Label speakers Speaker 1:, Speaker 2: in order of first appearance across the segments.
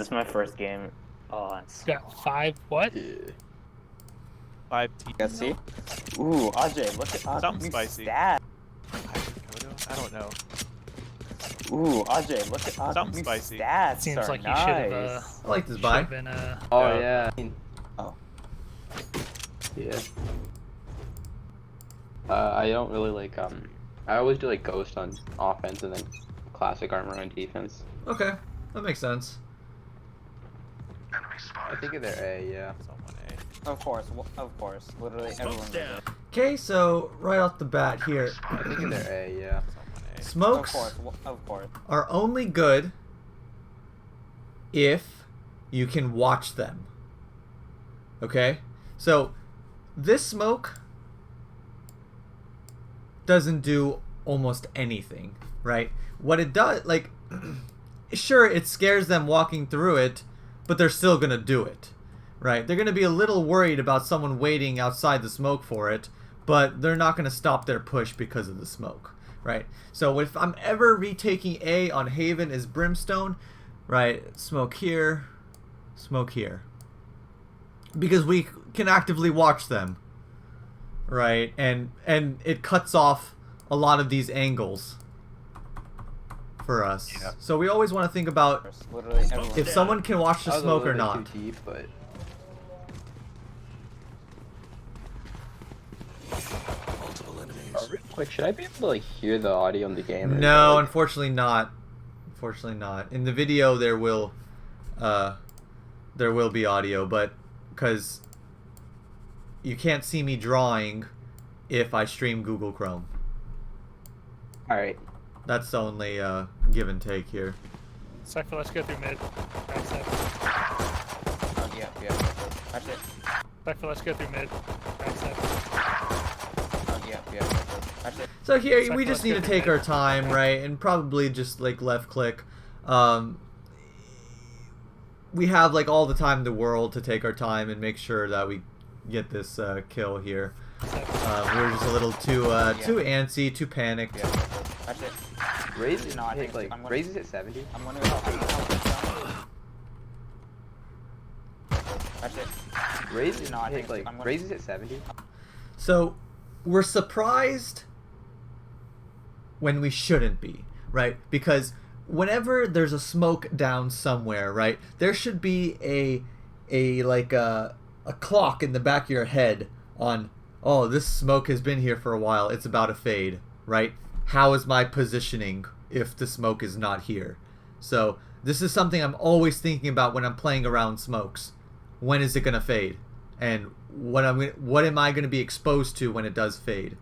Speaker 1: this is my first game. Oh, it's...
Speaker 2: Got 5 what?
Speaker 3: Yeah.
Speaker 4: 5 T.
Speaker 1: Let's see. Ooh, Ajay, look at
Speaker 4: Something
Speaker 1: new
Speaker 4: spicy.
Speaker 1: stat.
Speaker 4: I don't know.
Speaker 1: Ooh, Ajay, look at
Speaker 4: Something
Speaker 1: new
Speaker 4: spicy.
Speaker 1: stats.
Speaker 2: Seems
Speaker 1: are
Speaker 2: like you
Speaker 1: nice.
Speaker 2: should have.
Speaker 5: I like this buy.
Speaker 2: Been
Speaker 3: Oh yeah.
Speaker 1: Oh.
Speaker 3: Yeah. I don't really like I always do like ghost on offense and then classic armor on defense.
Speaker 5: Okay, that makes sense.
Speaker 3: I think they're A, yeah.
Speaker 4: Someone
Speaker 1: Of course. Literally everyone does it.
Speaker 5: Okay, so right off the bat here,
Speaker 3: I think they're A, yeah.
Speaker 4: Someone A.
Speaker 5: smokes
Speaker 1: Of course.
Speaker 5: are only good if you can watch them. Okay? So, this smoke doesn't do almost anything, right? What it does, like, sure, it scares them walking through it, but they're still gonna do it, right? They're gonna be a little worried about someone waiting outside the smoke for it, but they're not gonna stop their push because of the smoke, right? So if I'm ever retaking A on Haven is Brimstone, right? Smoke here, because we can actively watch them, right? And it cuts off a lot of these angles for us.
Speaker 4: Yeah.
Speaker 5: So we always want to think about
Speaker 1: Literally everyone.
Speaker 5: if someone can watch the
Speaker 3: That was a
Speaker 5: smoke or
Speaker 3: little bit
Speaker 5: not.
Speaker 3: Too deep, but real quick, should I be able to like hear the audio in the game? Or
Speaker 5: No,
Speaker 3: like...
Speaker 5: unfortunately not. Unfortunately not. In the video there will be audio, but because you can't see me drawing if I stream Google Chrome.
Speaker 3: Alright.
Speaker 5: That's the only give and take here.
Speaker 2: Cypher, let's go through mid. Right side.
Speaker 1: Oh, yeah. That's it.
Speaker 2: Cypher, let's go through mid. Right side.
Speaker 1: Oh, yeah. That's it.
Speaker 5: So here
Speaker 2: Cypher,
Speaker 5: we just
Speaker 2: let's
Speaker 5: need
Speaker 2: go
Speaker 5: to
Speaker 2: through
Speaker 5: take
Speaker 2: mid.
Speaker 5: our time, right? And probably just like left click. We have like all the time in the world to take our time and make sure that we get this kill here. We were just a little too antsy, too panicked.
Speaker 1: Yeah. That's it.
Speaker 3: Raise is
Speaker 1: No, I think
Speaker 3: like
Speaker 1: I'm gonna-
Speaker 3: Raise is at 70.
Speaker 1: I'm wondering how. That's it.
Speaker 3: Raise is
Speaker 1: No, I think
Speaker 3: like
Speaker 1: I'm gonna-
Speaker 3: Raise is at 70.
Speaker 5: So we're surprised when we shouldn't be, right? Because whenever there's a smoke down somewhere, right, there should be a clock in the back of your head on, oh, this smoke has been here for a while, it's about to fade, right? How is my positioning if the smoke is not here? So this is something I'm always thinking about when I'm playing around smokes. When is it gonna fade? And what am I gonna be exposed to when it does fade?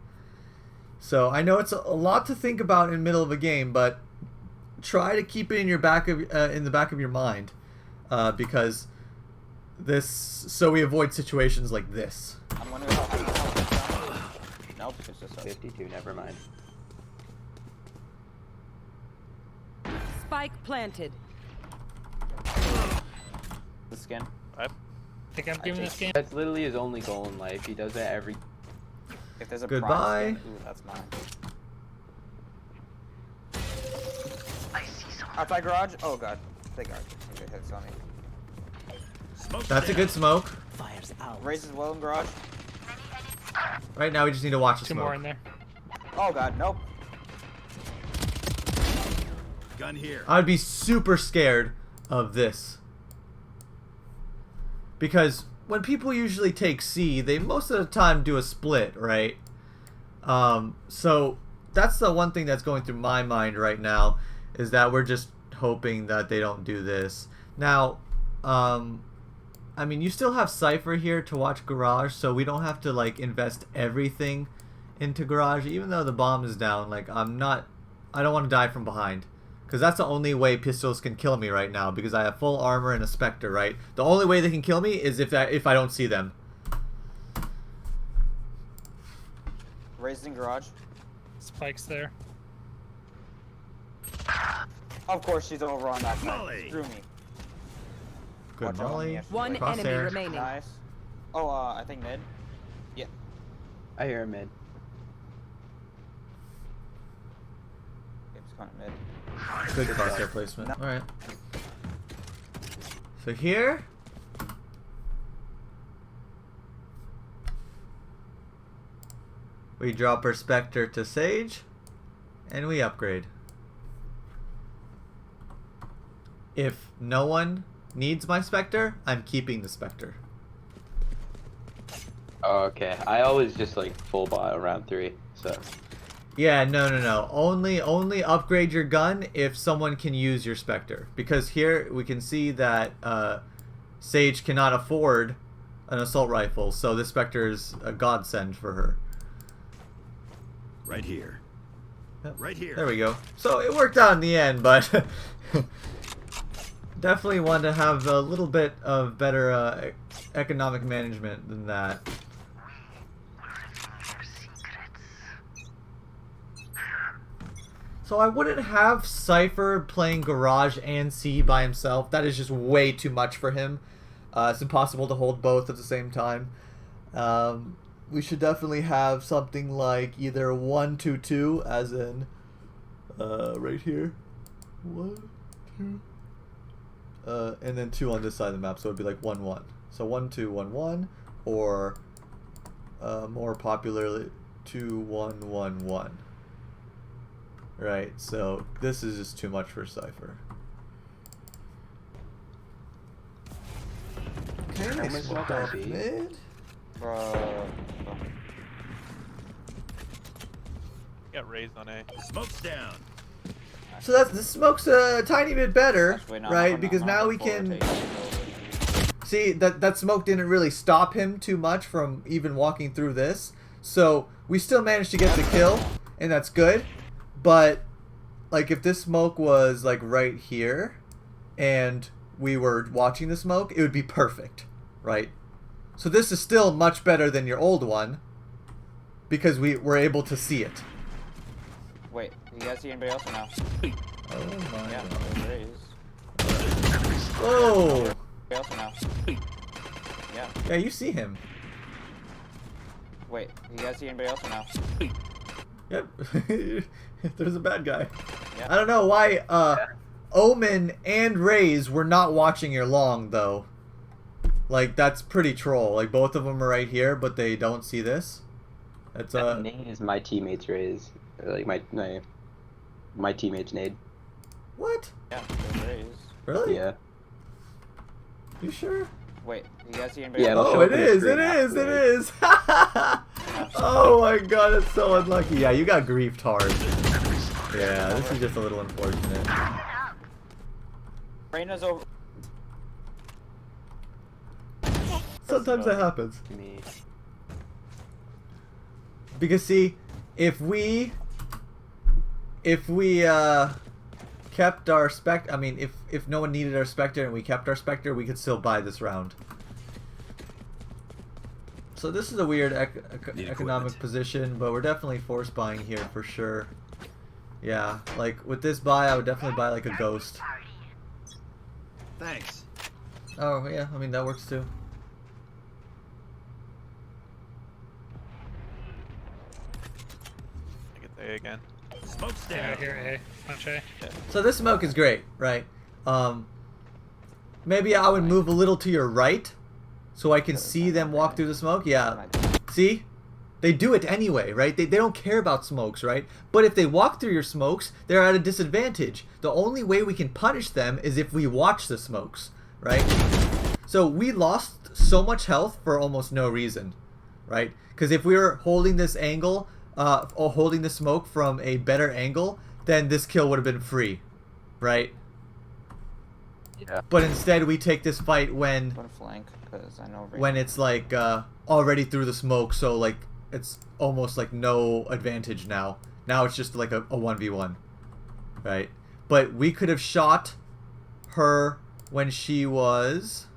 Speaker 5: So I know it's a lot to think about in the middle of a game, but try to keep it in your in the back of your mind, because so we avoid situations like this.
Speaker 1: I'm wondering how. Nope, it's just us.
Speaker 3: 52, never mind.
Speaker 6: Spike planted.
Speaker 1: The skin.
Speaker 2: I think I'm giving this game.
Speaker 3: That's literally his only goal in life. He does that every.
Speaker 1: If there's a
Speaker 5: Goodbye.
Speaker 1: prize skin, ooh, that's mine. Outside garage? Oh god. They garage. Okay, it's on me.
Speaker 5: That's a good smoke.
Speaker 1: Raise as well in garage.
Speaker 5: Right now we just need to watch the
Speaker 2: 2 more
Speaker 5: smoke.
Speaker 2: in there.
Speaker 1: Oh god, nope.
Speaker 7: Gun here.
Speaker 5: I would be super scared of this. Because when people usually take C, they most of the time do a split, right? So that's the one thing that's going through my mind right now, is that we're just hoping that they don't do this. Now, I mean, you still have Cypher here to watch Garage, so we don't have to like invest everything into Garage, even though the bomb is down. Like, I don't want to die from behind. Because that's the only way pistols can kill me right now, because I have full armor and a Spectre, right? The only way they can kill me is if I don't see them.
Speaker 1: Raised in garage.
Speaker 2: Spike's there.
Speaker 1: Of course she's over on that side.
Speaker 7: Molly.
Speaker 1: Screw me.
Speaker 5: Good
Speaker 1: Watch out on
Speaker 5: molly.
Speaker 1: me,
Speaker 6: One
Speaker 5: Crosshair.
Speaker 6: enemy remaining.
Speaker 1: Nice. Oh, I think mid. Yeah.
Speaker 3: I hear him mid.
Speaker 1: It's kind of mid.
Speaker 5: Good crosshair placement. Alright. So here, we drop our Spectre to Sage, and we upgrade. If no one needs my Spectre, I'm keeping the Spectre.
Speaker 3: Oh, okay. I always just like full buy around 3, so.
Speaker 5: Yeah, no. Only upgrade your gun if someone can use your Spectre. Because here we can see that Sage cannot afford an assault rifle, so this Spectre is a godsend for her.
Speaker 7: Right here.
Speaker 5: Yep.
Speaker 7: Right here.
Speaker 5: There we go. So it worked out in the end, but definitely wanted to have a little bit of better economic management than that. So I wouldn't have Cypher playing Garage and C by himself. That is just way too much for him. It's impossible to hold both at the same time. We should definitely have something like either 1-2-2, as in right here, 1, 2, and then 2 on this side of the map. So it'd be like 1-1. So 1-2-1-1, or more popularly 2-1-1-1. Right. So this is just too much for Cypher. Okay,
Speaker 3: How
Speaker 5: they
Speaker 3: much
Speaker 5: smoked
Speaker 3: will that
Speaker 5: off
Speaker 3: be?
Speaker 5: mid.
Speaker 4: Got raised on A.
Speaker 7: Smoke's down.
Speaker 5: So that's the smoke's a tiny bit better,
Speaker 1: Actually, no,
Speaker 5: right?
Speaker 1: I'm
Speaker 5: Because
Speaker 1: not
Speaker 5: now we
Speaker 1: looking
Speaker 5: can
Speaker 1: forward to
Speaker 5: see that smoke didn't really stop him too much from even walking through this. So we still managed to get the kill, and that's good. But like if this smoke was like right here, and we were watching the smoke, it would be perfect, right? So this is still much better than your old one, because we were able to see it.
Speaker 1: Wait, you guys see anybody else or no?
Speaker 5: Oh my
Speaker 1: Yeah,
Speaker 5: god.
Speaker 1: there is.
Speaker 5: Whoa!
Speaker 1: Anybody else or no? Yeah.
Speaker 5: Yeah, you see him.
Speaker 1: Wait, you guys see anybody else or no?
Speaker 5: Yep. There's a bad guy.
Speaker 1: Yeah.
Speaker 5: I don't know why Omen and Raze were not watching your long though. Like that's pretty troll. Like both of them are right here, but they don't see this. It's
Speaker 3: Nade is my teammate's raise. Like my teammate's nade.
Speaker 5: what?
Speaker 1: Yeah, there is.
Speaker 5: Really?
Speaker 3: Yeah.
Speaker 5: You sure?
Speaker 1: Wait, you guys see anybody
Speaker 3: Yeah,
Speaker 1: else?
Speaker 3: it'll
Speaker 5: Oh,
Speaker 3: show
Speaker 5: it
Speaker 3: up on the
Speaker 5: is. It
Speaker 3: screen
Speaker 5: is. It
Speaker 3: afterwards.
Speaker 5: is. Oh my god, it's so unlucky. Yeah, you got griefed hard. Yeah, this is just a little unfortunate.
Speaker 1: Reyna's over.
Speaker 5: Sometimes that happens.
Speaker 3: Me.
Speaker 5: Because see, if we kept our Spectre, I mean, if no one needed our Spectre and we kept our Spectre, we could still buy this round. So this is a weird
Speaker 7: Need
Speaker 5: economic
Speaker 7: equipment.
Speaker 5: position, but we're definitely force buying here for sure. Yeah, like with this buy, I would definitely buy like a Ghost.
Speaker 7: Thanks.
Speaker 5: Oh yeah, I mean that works too.
Speaker 4: I get the A again.
Speaker 7: Smoke's
Speaker 2: Yeah,
Speaker 7: down.
Speaker 2: here A. Punch A.
Speaker 5: So this smoke is great, right? Maybe I would move a little to your right, so I can see them walk through the smoke. Yeah, see? They do it anyway, right? They don't care about smokes, right? But if they walk through your smokes, they're at a disadvantage. The only way we can punish them is if we watch the smokes, right? So we lost so much health for almost no reason, right? Because if we were holding this angle, or holding the smoke from a better angle, then this kill would have been free, right?
Speaker 3: Yeah.
Speaker 5: But instead we take this fight when
Speaker 1: One flank, because I know Reyna.
Speaker 5: when it's like already through the smoke, so like it's almost like no advantage now. Now it's just like a 1v1, right? But we could have shot her when she was,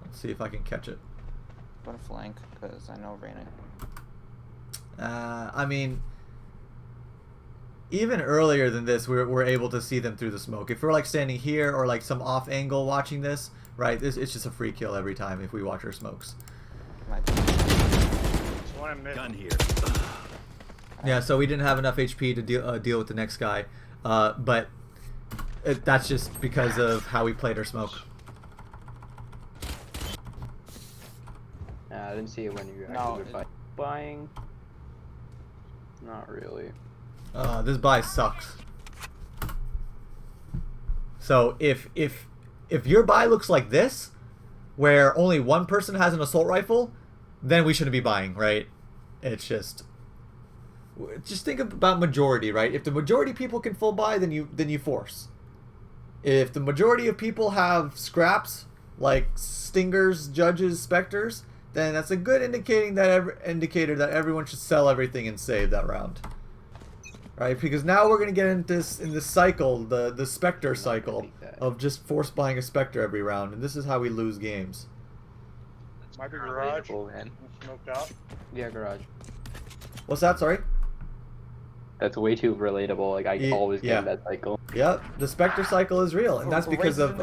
Speaker 5: let's see if I can catch it.
Speaker 1: One flank, because I know Reyna.
Speaker 5: I mean, even earlier than this, we're able to see them through the smoke. If we're like standing here or like some off angle watching this, right? It's just a free kill every time if we watch our smokes.
Speaker 1: Might be.
Speaker 2: One in mid.
Speaker 7: Gun here.
Speaker 5: Yeah, so we didn't have enough HP to deal with the next guy, but That's just because of how we played our smoke.
Speaker 3: I didn't see it when you
Speaker 1: No,
Speaker 3: actually were buying. Not really.
Speaker 5: This buy sucks. So if your buy looks like this, where only one person has an assault rifle, then we shouldn't be buying, right? It's just think about majority, right? If the majority of people can full buy, then you force. If the majority of people have scraps like Stingers, Judges, Spectres, then that's a good indicator that everyone should sell everything and save that round. Right? Because now we're gonna get in this cycle, the Spectre cycle of just force buying a Spectre every round, and this is how we lose games.
Speaker 2: Might be garage.
Speaker 3: Man.
Speaker 2: Smoked out.
Speaker 3: Yeah, garage.
Speaker 5: What's that? Sorry.
Speaker 3: That's way too relatable. Like I always get in that cycle.
Speaker 5: Yep, the Spectre cycle is real, and that's because of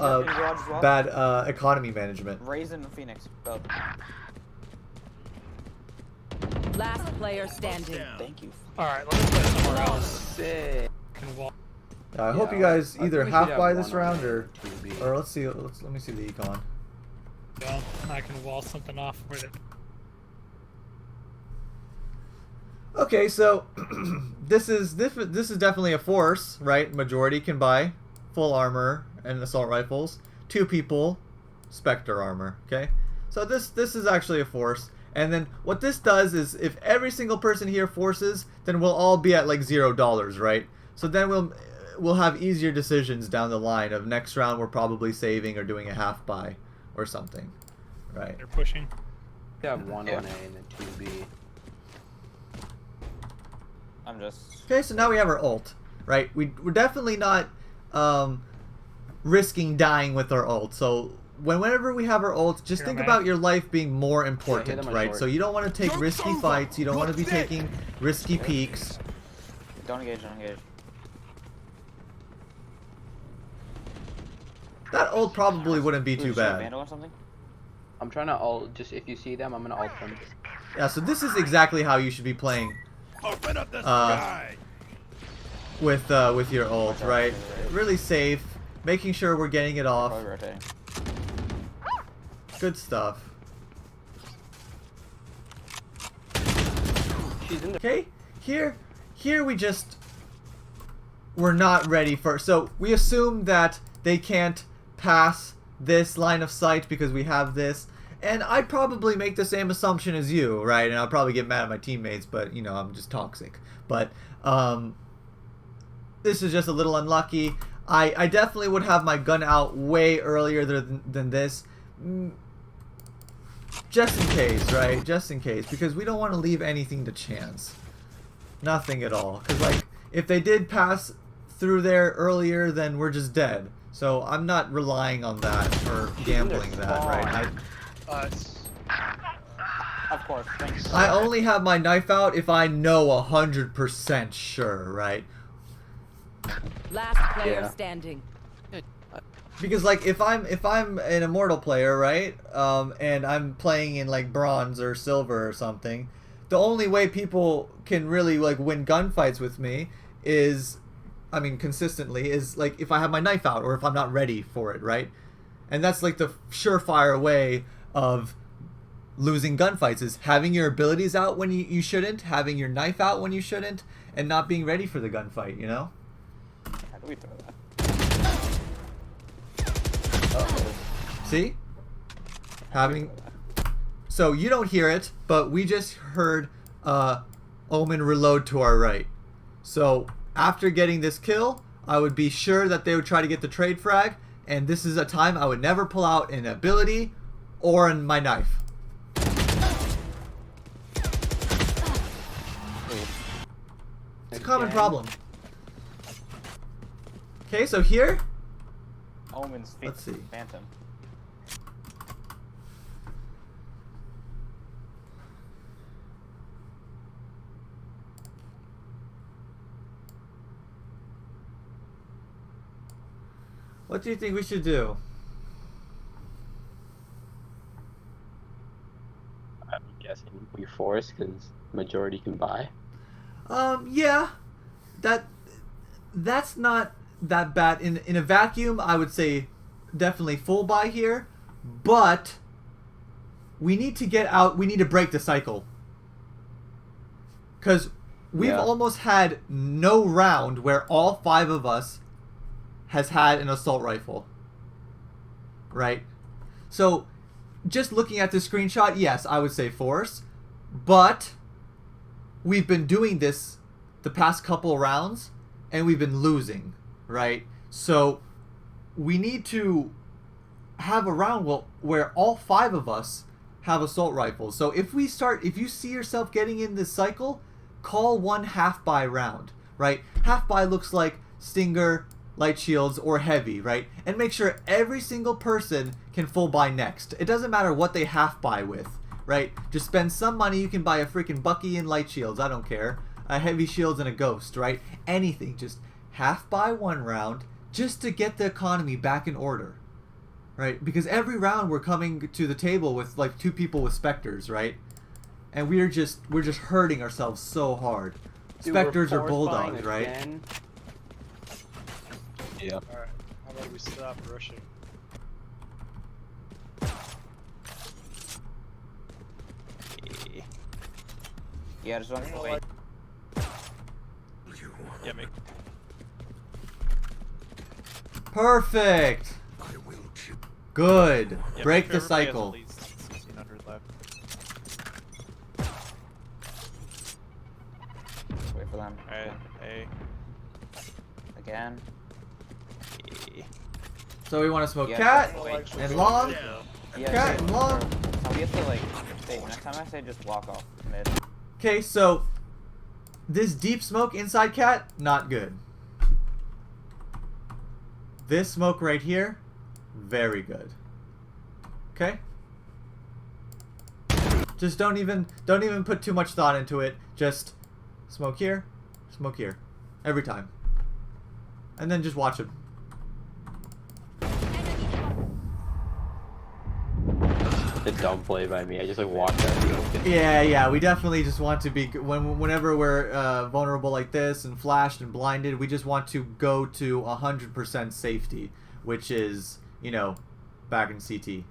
Speaker 5: bad economy management.
Speaker 1: Raisin and Phoenix, both.
Speaker 6: Last player standing.
Speaker 7: Down.
Speaker 1: Thank you.
Speaker 2: Alright, let's play somewhere else.
Speaker 3: Sick.
Speaker 2: Can wall.
Speaker 5: I hope you guys
Speaker 3: I
Speaker 5: either
Speaker 3: think we
Speaker 5: half
Speaker 3: should
Speaker 5: buy
Speaker 3: have
Speaker 5: this
Speaker 3: one on
Speaker 5: round or
Speaker 3: A, 2B.
Speaker 5: let me see the econ.
Speaker 2: Well, I can wall something off with it.
Speaker 5: Okay, so this is definitely a force, right? Majority can buy full armor and assault rifles. 2 people, Spectre armor. Okay, so this is actually a force. And then what this does is, if every single person here forces, then we'll all be at like $0, right? So then we'll have easier decisions down the line of next round we're probably saving or doing a half buy or something, right?
Speaker 2: They're pushing.
Speaker 3: We have one on A and a 2B.
Speaker 1: I'm just.
Speaker 5: Okay, so now we have our ult, right? We're definitely not risking dying with our ult. So whenever we have our ult, just
Speaker 2: Here,
Speaker 5: think
Speaker 2: man.
Speaker 5: about your life being more
Speaker 3: hit
Speaker 5: important,
Speaker 3: him on
Speaker 5: right?
Speaker 3: short.
Speaker 5: So you don't want to take risky fights. You don't want to be taking risky peeks.
Speaker 1: Don't engage, don't engage.
Speaker 5: That ult probably wouldn't be too
Speaker 1: Should I
Speaker 5: bad.
Speaker 1: Vandal or something?
Speaker 3: I'm trying to ult. Just if you see them, I'm gonna ult them.
Speaker 5: Yeah, so this is exactly how you should be playing
Speaker 7: Open up the sky.
Speaker 5: with your ult, right? Really safe, making sure we're getting it off.
Speaker 1: Probably rotating.
Speaker 5: Good stuff.
Speaker 3: She's in the.
Speaker 5: Okay, here we're not ready for. So we assume that they can't pass this line of sight because we have this, and I'd probably make the same assumption as you, right? And I'll probably get mad at my teammates, but you know I'm just toxic. But this is just a little unlucky. I definitely would have my gun out way earlier than this. Just in case, right? Just in case, because we don't want to leave anything to chance. Nothing at all. Because, like, if they did pass through there earlier, then we're just dead. So I'm not relying on that or gambling that, right?
Speaker 1: Of course, thanks.
Speaker 5: I only have my knife out if I know 100% sure, right?
Speaker 6: Last player
Speaker 3: Yeah.
Speaker 6: standing.
Speaker 5: Because like if I'm an immortal player, right, and I'm playing in like bronze or silver or something, the only way people can really like win gunfights with me is, I mean consistently, is like if I have my knife out or if I'm not ready for it, right? And that's like the surefire way of losing gunfights is having your abilities out when you shouldn't, having your knife out when you shouldn't, and not being ready for the gunfight, you know?
Speaker 1: How do we throw that?
Speaker 5: See? So you don't hear it, but we just heard Omen reload to our right. So after getting this kill, I would be sure that they would try to get the trade frag, and this is a time I would never pull out an ability or in my knife. It's a common problem. Okay, so here,
Speaker 1: Omen's feet.
Speaker 5: Let's see.
Speaker 1: Phantom.
Speaker 5: what do you think we should do?
Speaker 3: I'm guessing we force because majority can buy.
Speaker 5: Yeah, that's not that bad. In a vacuum, I would say definitely full buy here, but we need to get out. We need to break the cycle. Because we've almost had no round where all 5 of us has had an assault rifle. Right? So, just looking at this screenshot, yes, I would say force. But we've been doing this the past couple rounds, and we've been losing. Right? So, we need to have a round where all 5 of us have assault rifles. So if you see yourself getting in this cycle, call one half buy round, right? Half buy looks like Stinger, light shields, or heavy, right? And make sure every single person can full buy next. It doesn't matter what they half buy with, right? Just spend some money. You can buy a freaking Bucky and light shields. I don't care. A heavy shields and a ghost, right? Anything. Just half buy one round just to get the economy back in order. Right, because every round we're coming to the table with like 2 people with specters, right? And we're just hurting ourselves so hard.
Speaker 3: Dude,
Speaker 5: Specters
Speaker 3: we're
Speaker 5: are
Speaker 3: force
Speaker 5: bulldogs,
Speaker 3: buying
Speaker 5: right?
Speaker 3: again. Yeah.
Speaker 8: Alright, how about we stop rushing?
Speaker 1: Yeah, just want to wait.
Speaker 4: Yeah, make.
Speaker 5: Perfect. Good.
Speaker 4: Yeah,
Speaker 5: Break
Speaker 4: make
Speaker 5: the
Speaker 4: sure everybody has
Speaker 5: cycle.
Speaker 4: at least 1600 left.
Speaker 1: Wait for them.
Speaker 4: Alright, A.
Speaker 1: Again.
Speaker 5: So we want to smoke
Speaker 1: Yeah,
Speaker 5: cat
Speaker 1: just wait.
Speaker 5: and long.
Speaker 1: Yeah,
Speaker 5: Cat
Speaker 1: so-
Speaker 5: and long.
Speaker 1: So we have to like. Wait, next time I say just walk off mid.
Speaker 5: Okay, so this deep smoke inside cat, not good. This smoke right here, very good. Okay? Just don't even put too much thought into it. Just smoke here, every time. And then just watch him.
Speaker 3: The dumb play by me. I just like walked out the open.
Speaker 5: Yeah, we definitely just want to be whenever we're vulnerable like this and flashed and blinded, we just want to go to 100% safety, which is, you know, back in CT.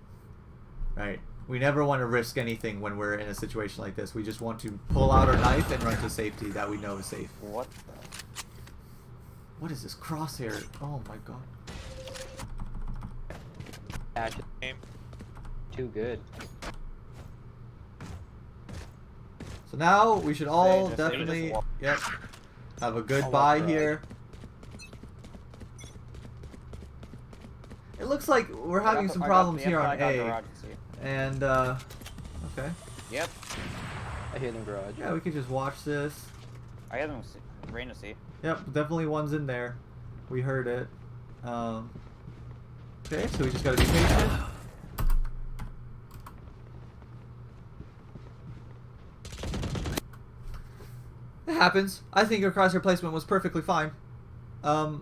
Speaker 5: Right? We never want to risk anything when we're in a situation like this. We just want to pull out our knife and run to safety that we know is safe.
Speaker 1: What?
Speaker 5: What is this crosshair? Oh my god.
Speaker 3: Actually,
Speaker 4: Aim.
Speaker 3: too good.
Speaker 5: So now we should all
Speaker 1: Just
Speaker 5: definitely,
Speaker 1: walk.
Speaker 5: yep, have a good
Speaker 1: I'll
Speaker 5: buy
Speaker 1: walk right.
Speaker 5: here. It looks like we're having some problems here on A. And, okay.
Speaker 1: Yep.
Speaker 3: I hit in garage.
Speaker 5: Yeah, we could just watch this.
Speaker 1: I have them rain to see.
Speaker 5: Yep, definitely one's in there. We heard it. Okay, so we just gotta be patient. It happens. I think your crosshair placement was perfectly fine. I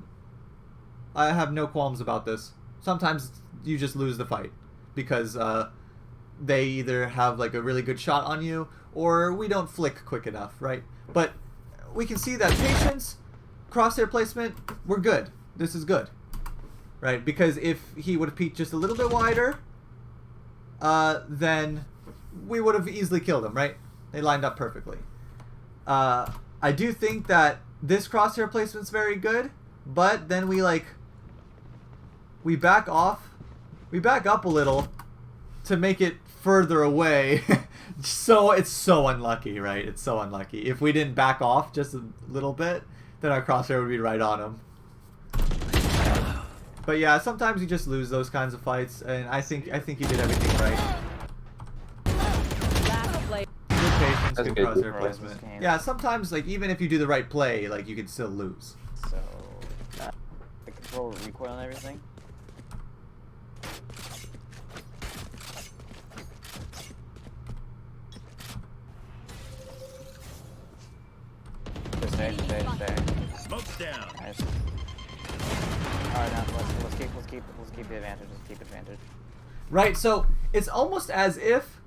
Speaker 5: have no qualms about this. Sometimes you just lose the fight because they either have like a really good shot on you or we don't flick quick enough, right? But we can see that patience, crosshair placement, we're good. This is good, right? Because if he would have peeked just a little bit wider, then we would have easily killed him, right? They lined up perfectly. I do think that this crosshair placement's very good, but then we back off, we back up a little to make it further away. So it's so unlucky, right? It's so unlucky. If we didn't back off just a little bit, then our crosshair would be right on him. But yeah, sometimes you just lose those kinds of fights, and I think you did everything right.
Speaker 6: Last player.
Speaker 5: Good patience,
Speaker 3: That's
Speaker 5: good
Speaker 3: good.
Speaker 5: crosshair
Speaker 1: Good
Speaker 5: placement.
Speaker 1: game.
Speaker 5: Yeah, sometimes like even if you do the right play, like you can still lose.
Speaker 1: So, the control recoil and everything. Just stay.
Speaker 7: Smoke's down.
Speaker 1: Nice. Alright, now let's keep the advantage. Let's keep advantage.
Speaker 5: Right, so it's almost as if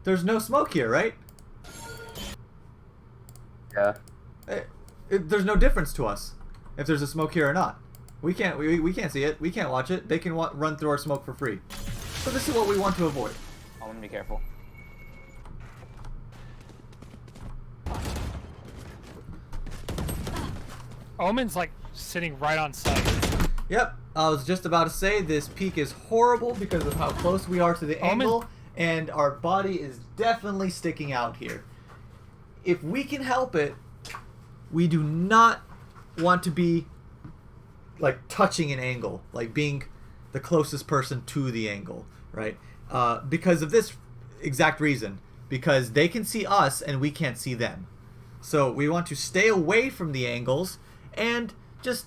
Speaker 5: there's no smoke here, right?
Speaker 3: Yeah.
Speaker 5: There's no difference to us if there's a smoke here or not. We can't see it. We can't watch it. They can run through our smoke for free. So this is what we want to avoid.
Speaker 1: I'm gonna be careful.
Speaker 2: Omen's like sitting right on site.
Speaker 5: Yep, I was just about to say this peak is horrible because of how close we are to the
Speaker 2: Omen-
Speaker 5: angle, and our body is definitely sticking out here. If we can help it, we do not want to be like touching an angle, like being the closest person to the angle, right? Because of this exact reason, because they can see us and we can't see them. So we want to stay away from the angles and just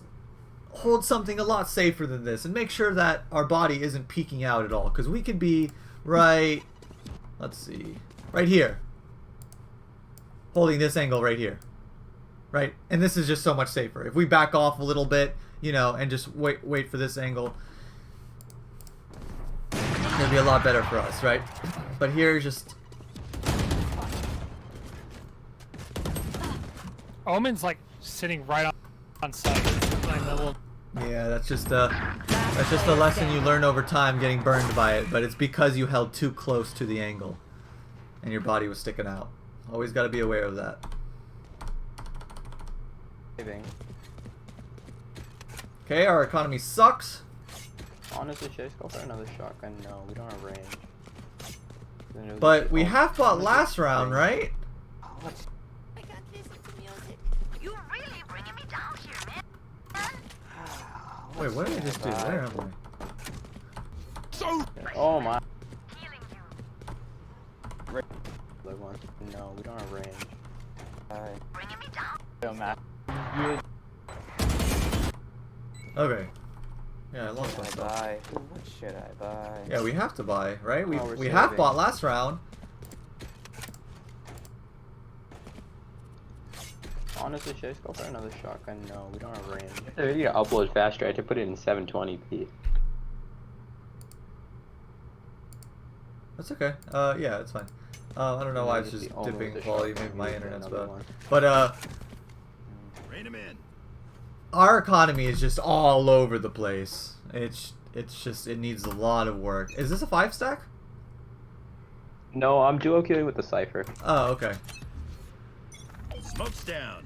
Speaker 5: hold something a lot safer than this and make sure that our body isn't peeking out at all, because we could be right, let's see, right here, holding this angle right here, right? And this is just so much safer. If we back off a little bit, you know, and just wait for this angle, it'll be a lot better for us, right? But here, just
Speaker 2: Omen's like sitting right on site. Like the little-
Speaker 5: yeah, that's just a lesson you learn over time, getting burned by it. But it's because you held too close to the angle, and your body was sticking out. Always got to be aware of that.
Speaker 3: Saving.
Speaker 5: Okay, our economy sucks.
Speaker 3: Honestly, should I just go for another shotgun? No, we don't have range.
Speaker 5: But we have bought last round, right?
Speaker 1: Oh, what's...
Speaker 9: I can't listen to music. You're really bringing me down here, man.
Speaker 5: Wait, what did I just do? Where am I?
Speaker 3: Oh my.
Speaker 9: Healing you.
Speaker 3: Other one. No, we don't have range.
Speaker 9: Bringing me down.
Speaker 3: Yo, Matt.
Speaker 5: Okay. Yeah, I
Speaker 1: What
Speaker 5: lost
Speaker 1: should I
Speaker 5: myself.
Speaker 1: buy? Ooh, what should I buy?
Speaker 5: Yeah, we have to buy, right? We
Speaker 3: Oh, we're
Speaker 5: we have
Speaker 3: saving.
Speaker 5: bought last round.
Speaker 3: Honestly, should I just go for another shotgun? No, we don't have range. I need to upload faster. I had to put it in 720p.
Speaker 5: That's okay. Yeah, it's fine. I don't know why it's just dipping quality. Maybe my internet's bad. But
Speaker 7: Rein him in.
Speaker 5: our economy is just all over the place. It's just, it needs a lot of work. Is this a 5 stack?
Speaker 3: No, I'm duo killing with the Cypher.
Speaker 5: Oh, okay.
Speaker 7: Smoke's down.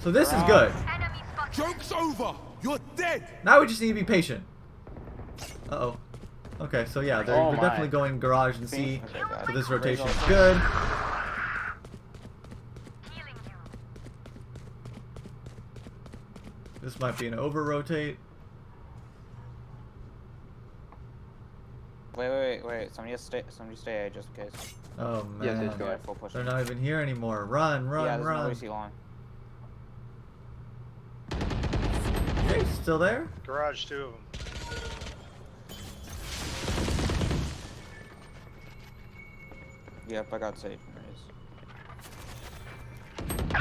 Speaker 5: So this is good.
Speaker 9: Enemy spotted.
Speaker 10: Joke's over! You're dead!
Speaker 5: Now we just need to be patient. Uh-oh. Okay, so yeah, they're
Speaker 3: Oh
Speaker 5: they're
Speaker 3: my.
Speaker 5: definitely going garage and C.
Speaker 1: Okay, got
Speaker 5: So
Speaker 1: it.
Speaker 5: this rotation is good.
Speaker 9: Healing you.
Speaker 5: This might be an over-rotate.
Speaker 1: Wait. Somebody stay A just in case.
Speaker 5: Oh
Speaker 3: Yes,
Speaker 5: man.
Speaker 3: it's going.
Speaker 1: Full push.
Speaker 5: They're not even here anymore. Run,
Speaker 1: Yeah,
Speaker 5: run,
Speaker 1: there's no
Speaker 5: run.
Speaker 1: AC long.
Speaker 5: Okay, still there?
Speaker 8: Garage, 2 of them.
Speaker 1: Yep, I got Sage. There it is.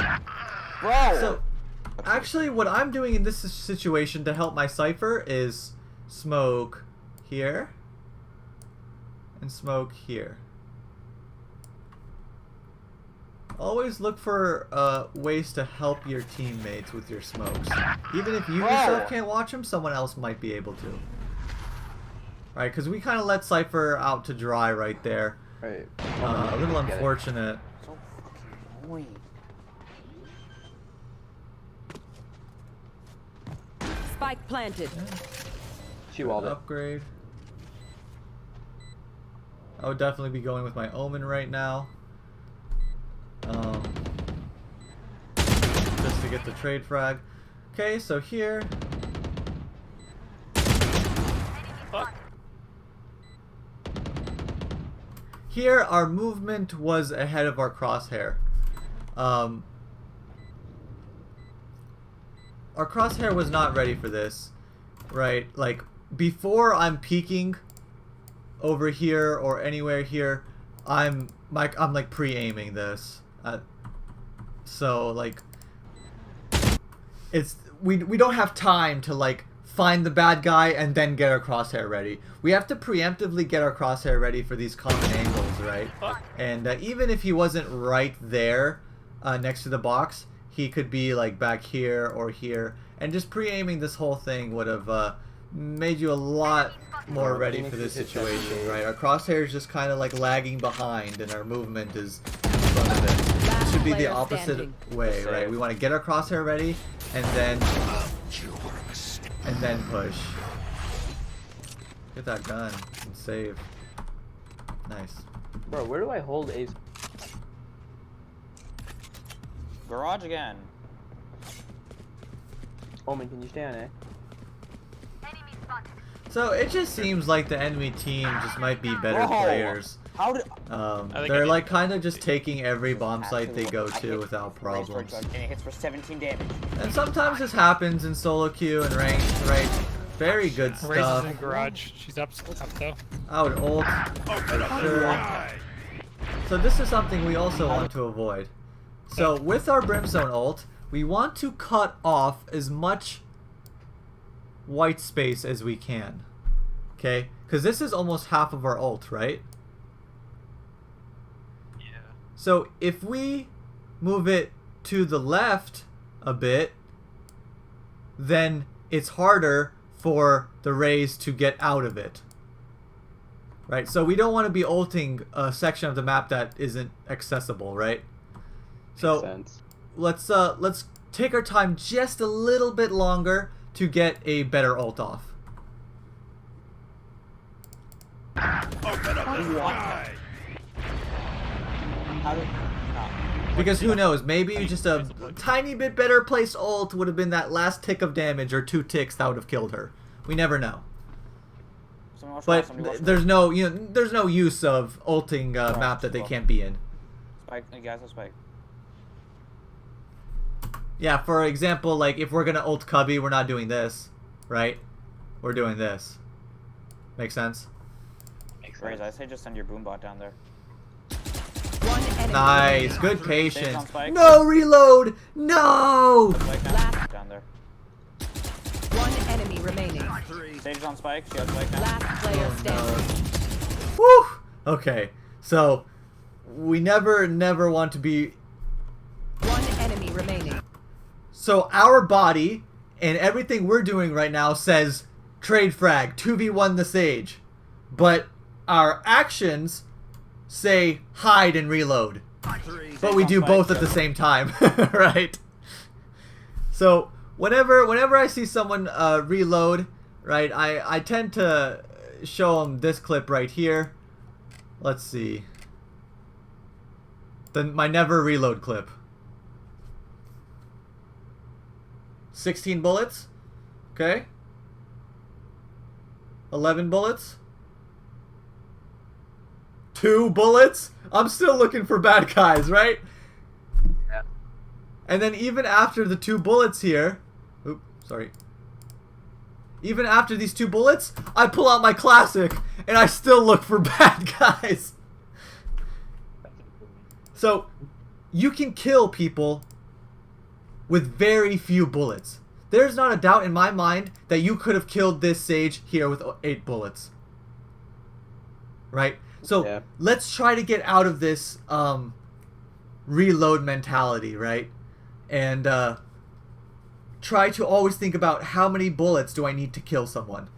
Speaker 1: Bro!
Speaker 5: So, actually, what I'm doing in this situation to help my Cypher is smoke here and smoke here. Always look for ways to help your teammates with your smokes. Even if you yourself can't watch them, someone else might be able to. Right, because we kind of let Cypher out to dry right there.
Speaker 3: Right.
Speaker 5: A little
Speaker 3: Get it.
Speaker 5: unfortunate.
Speaker 1: So fucking annoying.
Speaker 6: Spike planted.
Speaker 3: She walled it.
Speaker 5: Upgrade. I would definitely be going with my Omen right now. Just to get the trade frag. Okay, so here. Here, our movement was ahead of our crosshair. Our crosshair was not ready for this, right? Like, before I'm peeking over here or anywhere here, I'm like pre-aiming this. So like, we don't have time to like find the bad guy and then get our crosshair ready. We have to preemptively get our crosshair ready for these common angles, right? And even if he wasn't right there next to the box, he could be like back here or here, And just pre-aiming this whole thing would have made you a lot more ready for this situation, right? Our crosshair is just kind of like lagging behind, and our movement is in front of it. It should be the opposite way, right? We want to get our crosshair ready, and then push. Get that gun and save. Nice.
Speaker 3: Bro, where do I hold A's?
Speaker 1: Garage again.
Speaker 3: Omen, can you stay on A?
Speaker 5: So it just seems like the enemy team just might be better
Speaker 1: Whoa.
Speaker 5: players.
Speaker 1: How did?
Speaker 4: think
Speaker 5: They're
Speaker 4: I
Speaker 5: like kind of just taking every bomb site they go to without problems.
Speaker 1: And it hits for 17 damage.
Speaker 5: And sometimes this happens in solo queue and ranked, right? Very good
Speaker 2: Raises
Speaker 5: stuff.
Speaker 2: in garage. She's up though.
Speaker 5: I would ult for sure. So this is something we also want to avoid. So with our Brimstone ult, we want to cut off as much white space as we can. Okay? Because this is almost half of our ult, right?
Speaker 4: Yeah.
Speaker 5: So if we move it to the left a bit, then it's harder for the rays to get out of it. Right? So we don't want to be ulting a section of the map that isn't accessible, right? So let's take our time just a little bit longer to get a better ult off. Because who knows, maybe just a tiny bit better placed ult would have been that last tick of damage, or 2 ticks that would have killed her. We never know. But there's no, there's no use of ulting a map that they can't be in.
Speaker 1: Spike, you guys have spike.
Speaker 5: Yeah, for example, like if we're gonna ult Cubby, we're not doing this, right? We're doing this. Make sense?
Speaker 1: Raze, I say just send your boombot down there.
Speaker 6: One enemy
Speaker 5: Nice,
Speaker 6: remaining.
Speaker 5: good patience.
Speaker 1: on spike.
Speaker 5: No reload! No!
Speaker 1: Spike down,
Speaker 6: Last-
Speaker 1: down there.
Speaker 6: One enemy remaining.
Speaker 1: Sage's on spike. She has spike now.
Speaker 6: Last player standing.
Speaker 5: Woo! Okay, so we never want to be.
Speaker 6: One enemy remaining.
Speaker 5: So our body and everything we're doing right now says trade frag 2v1 the Sage, but our actions say hide and reload. But we do both at the same time, right? So whenever I see someone reload, right, I tend to show them this clip right here. Let's see. My never reload clip. 16 bullets. Okay. 11 bullets. 2 bullets. I'm still looking for bad guys, right?
Speaker 3: Yeah.
Speaker 5: And then even after the 2 bullets here, sorry. Even after these 2 bullets, I pull out my classic and I still look for bad guys. So, you can kill people with very few bullets. There's not a doubt in my mind that you could have killed this Sage here with 8 bullets. Right? So,
Speaker 3: Yeah.
Speaker 5: let's try to get out of this reload mentality, right? And try to always think about how many bullets do I need to kill someone.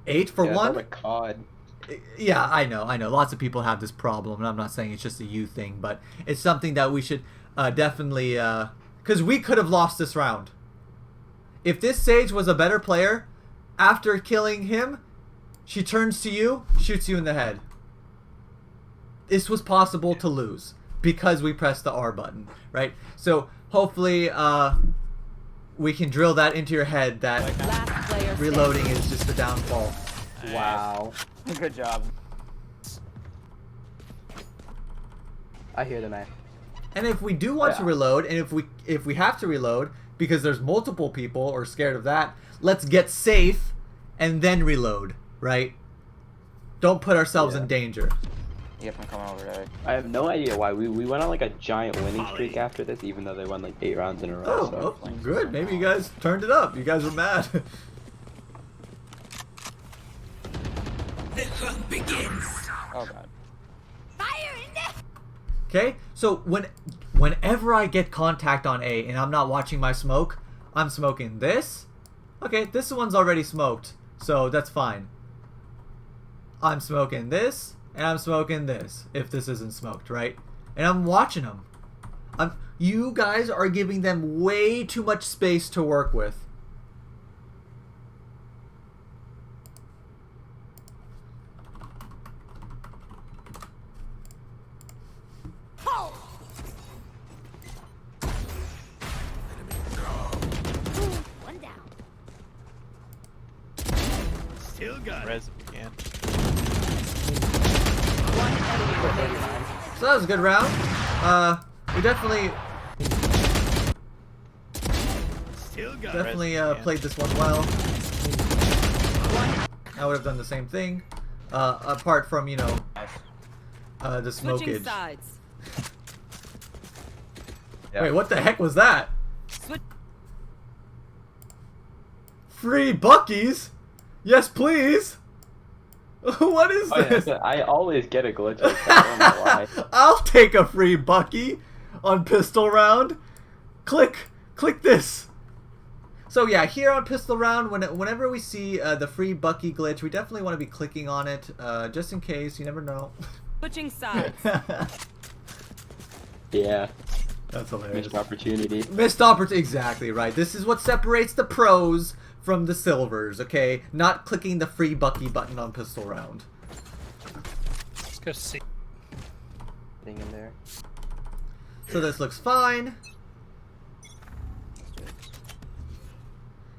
Speaker 5: 8 for
Speaker 3: Yeah,
Speaker 5: one?
Speaker 3: that's a COD.
Speaker 5: Yeah, I know. Lots of people have this problem, and I'm not saying it's just a you thing, but it's something that we should definitely... Because we could have lost this round. If this Sage was a better player, after killing him, she turns to you, shoots you in the head. This was possible to lose because we pressed the R button, right? So hopefully we can drill that into your head that
Speaker 6: Last player
Speaker 5: reloading
Speaker 6: standing.
Speaker 5: is just the downfall.
Speaker 3: Wow.
Speaker 1: Good job.
Speaker 3: I hear the knife.
Speaker 5: And if we do want to
Speaker 3: Yeah.
Speaker 5: reload, and if we have to reload because there's multiple people or scared of that, let's get safe and then reload, right? Don't put ourselves in danger.
Speaker 1: Yep, I'm coming over there.
Speaker 3: I have no idea why. We went on like a giant winning streak after this, even though they won like 8 rounds in a row.
Speaker 5: Oh,
Speaker 3: So.
Speaker 5: oh, good. Maybe you guys turned it up. You guys were mad.
Speaker 1: Oh god.
Speaker 5: Okay, so whenever I get contact on A and I'm not watching my smoke, I'm smoking this. Okay, this one's already smoked, so that's fine. I'm smoking this, and I'm smoking this, if this isn't smoked, right? And I'm watching them. You guys are giving them way too much space to work with.
Speaker 9: One down.
Speaker 7: Still got it.
Speaker 4: Res if you can.
Speaker 6: One enemy remaining.
Speaker 5: So that was a good round. We definitely
Speaker 7: Still got it.
Speaker 5: definitely
Speaker 4: Yeah.
Speaker 5: played this one well. I would have done the same thing, apart from, you know, the
Speaker 6: Switching
Speaker 5: smokage.
Speaker 6: sides.
Speaker 5: Wait, what the heck was that?
Speaker 6: Switch.
Speaker 5: Free Buckies? Yes, please. What is
Speaker 3: Oh, yeah,
Speaker 5: this?
Speaker 3: I always get a glitch like that. I don't know why.
Speaker 5: I'll take a free Bucky on pistol round. Click this. So yeah, here on pistol round, whenever we see the free Bucky glitch, we definitely want to be clicking on it, just in case. You never know.
Speaker 6: Switching sides.
Speaker 3: Yeah,
Speaker 5: That's hilarious.
Speaker 3: missed opportunity.
Speaker 5: Missed opportunity. Exactly right. This is what separates the pros from the silvers. Okay, not clicking the free Bucky button on pistol round.
Speaker 2: Let's go see.
Speaker 3: Thing in there.
Speaker 5: So this looks fine.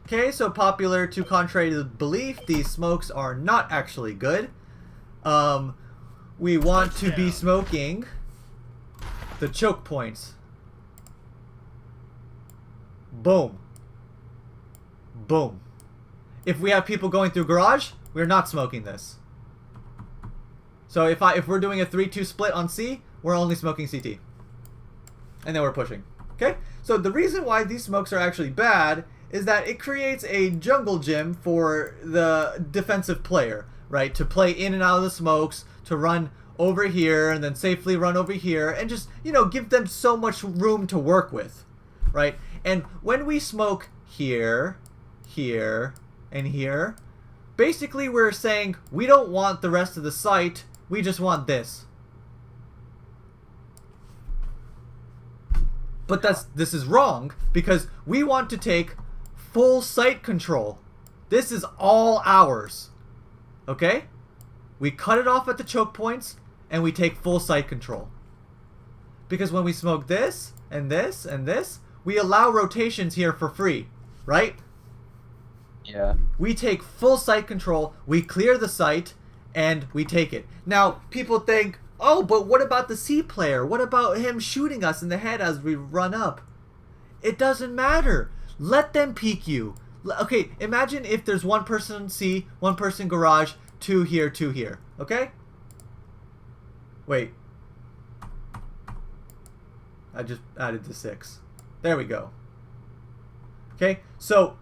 Speaker 5: Okay, so popular to contrary to belief, these smokes are not actually good. We want to be smoking the choke points. Boom. Boom. If we have people going through garage, we're not smoking this. So if we're doing a 3-2 split on C, we're only smoking CT. And then we're pushing. Okay? So the reason why these smokes are actually bad is that it creates a jungle gym for the defensive player, right? To play in and out of the smokes, to run over here and then safely run over here and just, you know, give them so much room to work with, right? And when we smoke here, here, and here, basically we're saying we don't want the rest of the site, we just want this. But this is wrong because we want to take full site control. This is all ours. Okay? We cut it off at the choke points and we take full site control. Because when we smoke this and this and this, we allow rotations here for free, right?
Speaker 3: Yeah.
Speaker 5: We take full site control, we clear the site, and we take it. Now, people think, oh, but what about the C player? What about him shooting us in the head as we run up? It doesn't matter. Let them peek you. Okay, imagine if there's one person C, one person garage, 2 here, 2 here. Okay? Wait. I just added the 6. There we go. Okay, so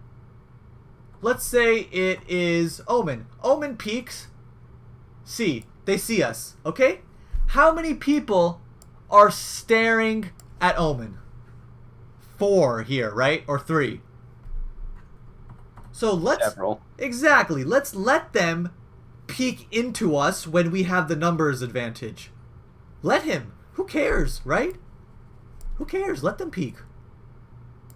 Speaker 5: let's say it is Omen. Omen peeks C. They see us. Okay? How many people are staring at Omen? 4 here, right? Or 3. So let's...
Speaker 3: Several.
Speaker 5: Exactly. Let's let them peek into us when we have the numbers advantage. Let him. Who cares, right? Who cares? Let them peek.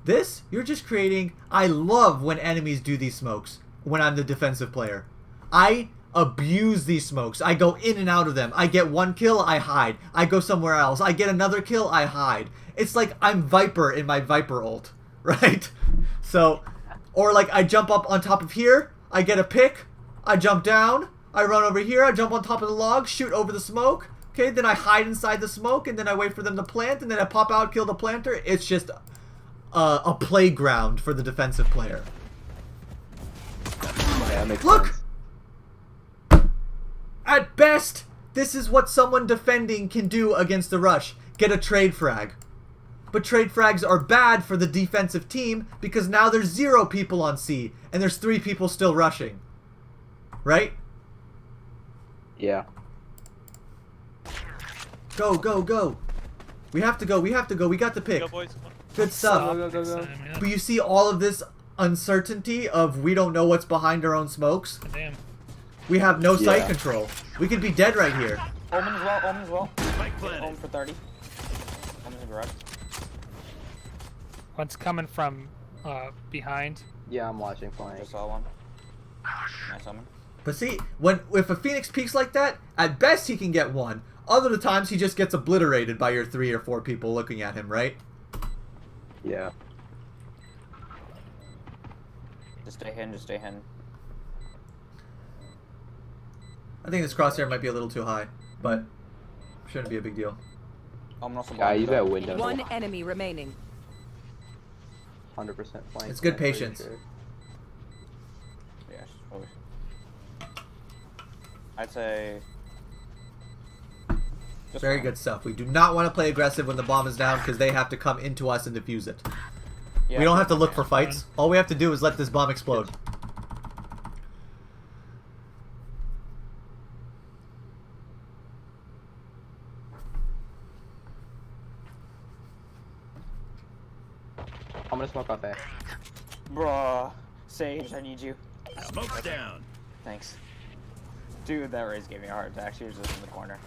Speaker 5: This, you're just creating... I love when enemies do these smokes when I'm the defensive player. I abuse these smokes. I go in and out of them. I get 1 kill, I hide. I go somewhere else. I get another kill, I hide. It's like I'm Viper in my Viper ult, right? So, or like I jump up on top of here, I get a pick, I jump down, I run over here, I jump on top of the log, shoot over the smoke, okay, then I hide inside the smoke, and then I wait for them to plant, and then I pop out, kill the planter. It's just a playground for the defensive player.
Speaker 3: Yeah, that makes
Speaker 5: Look!
Speaker 3: sense.
Speaker 5: At best, this is what someone defending can do against the rush. Get a trade frag. But trade frags are bad for the defensive team because now there's 0 people on C and there's 3 people still rushing. Right?
Speaker 3: Yeah.
Speaker 5: Go, go, go. We have to go, we have to go. We got the pick.
Speaker 4: Go, boys. Come on.
Speaker 5: Good stuff.
Speaker 3: Go, go, go, go.
Speaker 2: Next time, yeah.
Speaker 5: But you see all of this uncertainty of we don't know what's behind our own smokes.
Speaker 2: Damn.
Speaker 5: We have no sight
Speaker 3: Yeah.
Speaker 5: control. We could be dead right here.
Speaker 1: Omen as well, Omen as well.
Speaker 7: Spike
Speaker 1: Omen
Speaker 7: planted.
Speaker 1: for 30. Omen's in garage.
Speaker 2: One's coming from behind.
Speaker 3: Yeah, I'm watching flying.
Speaker 1: Just saw one. Nice Omen.
Speaker 5: But see, if a Phoenix peeks like that, at best he can get one. Other times he just gets obliterated by your 3 or 4 people looking at him, right?
Speaker 3: Yeah.
Speaker 1: Just stay hidden, just stay hidden.
Speaker 5: I think this crosshair might be a little too high, but shouldn't be a big deal.
Speaker 1: Omen also
Speaker 3: Yeah, use
Speaker 1: blind.
Speaker 3: that window.
Speaker 6: One enemy remaining.
Speaker 3: 100% flank.
Speaker 5: It's good
Speaker 3: I'm pretty
Speaker 5: patience.
Speaker 3: sure.
Speaker 1: Yeah, she's probably. I'd say. Just
Speaker 5: Very
Speaker 1: one.
Speaker 5: good stuff. We do not want to play aggressive when the bomb is down because they have to come into us and defuse it.
Speaker 1: Yeah,
Speaker 5: We don't have to
Speaker 1: just
Speaker 5: look
Speaker 1: one.
Speaker 5: for fights. All we have to do is let this bomb explode.
Speaker 3: I'm gonna smoke off A.
Speaker 1: Bruh. Sage, I need you.
Speaker 7: Smoke's down.
Speaker 1: Thanks. Dude, that raise gave me a heart attack. She was just in the corner.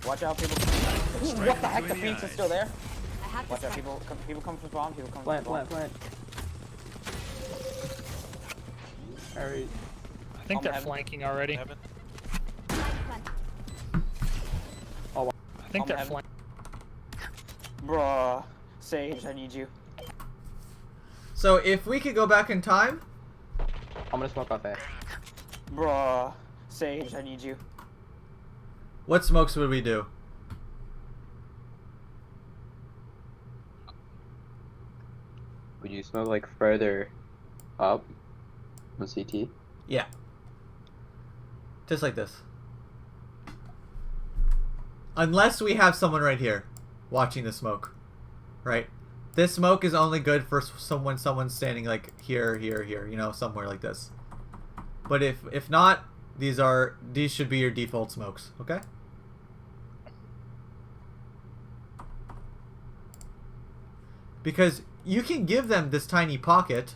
Speaker 1: Watch out, people. Ooh, what the heck? The Phoenix is still there?
Speaker 9: I have to
Speaker 1: Watch out,
Speaker 9: spike.
Speaker 1: people come from spawn. People come
Speaker 3: Plant,
Speaker 1: from spawn.
Speaker 3: plant, plant. Alright.
Speaker 2: I think they're
Speaker 1: Heaven.
Speaker 2: flanking already.
Speaker 4: Heaven.
Speaker 2: I think they're
Speaker 1: Heaven.
Speaker 2: flanking.
Speaker 1: Bruh. Sage, I need you.
Speaker 5: So if we could go back in time,
Speaker 3: I'm gonna smoke off A.
Speaker 1: Bruh. Sage, I need you.
Speaker 5: what smokes would we do?
Speaker 3: Would you smoke like further up on CT?
Speaker 5: Yeah. Just like this. Unless we have someone right here watching the smoke. Right? This smoke is only good for someone's standing like here, you know, somewhere like this. But if not, these should be your default smokes, okay? Because you can give them this tiny pocket.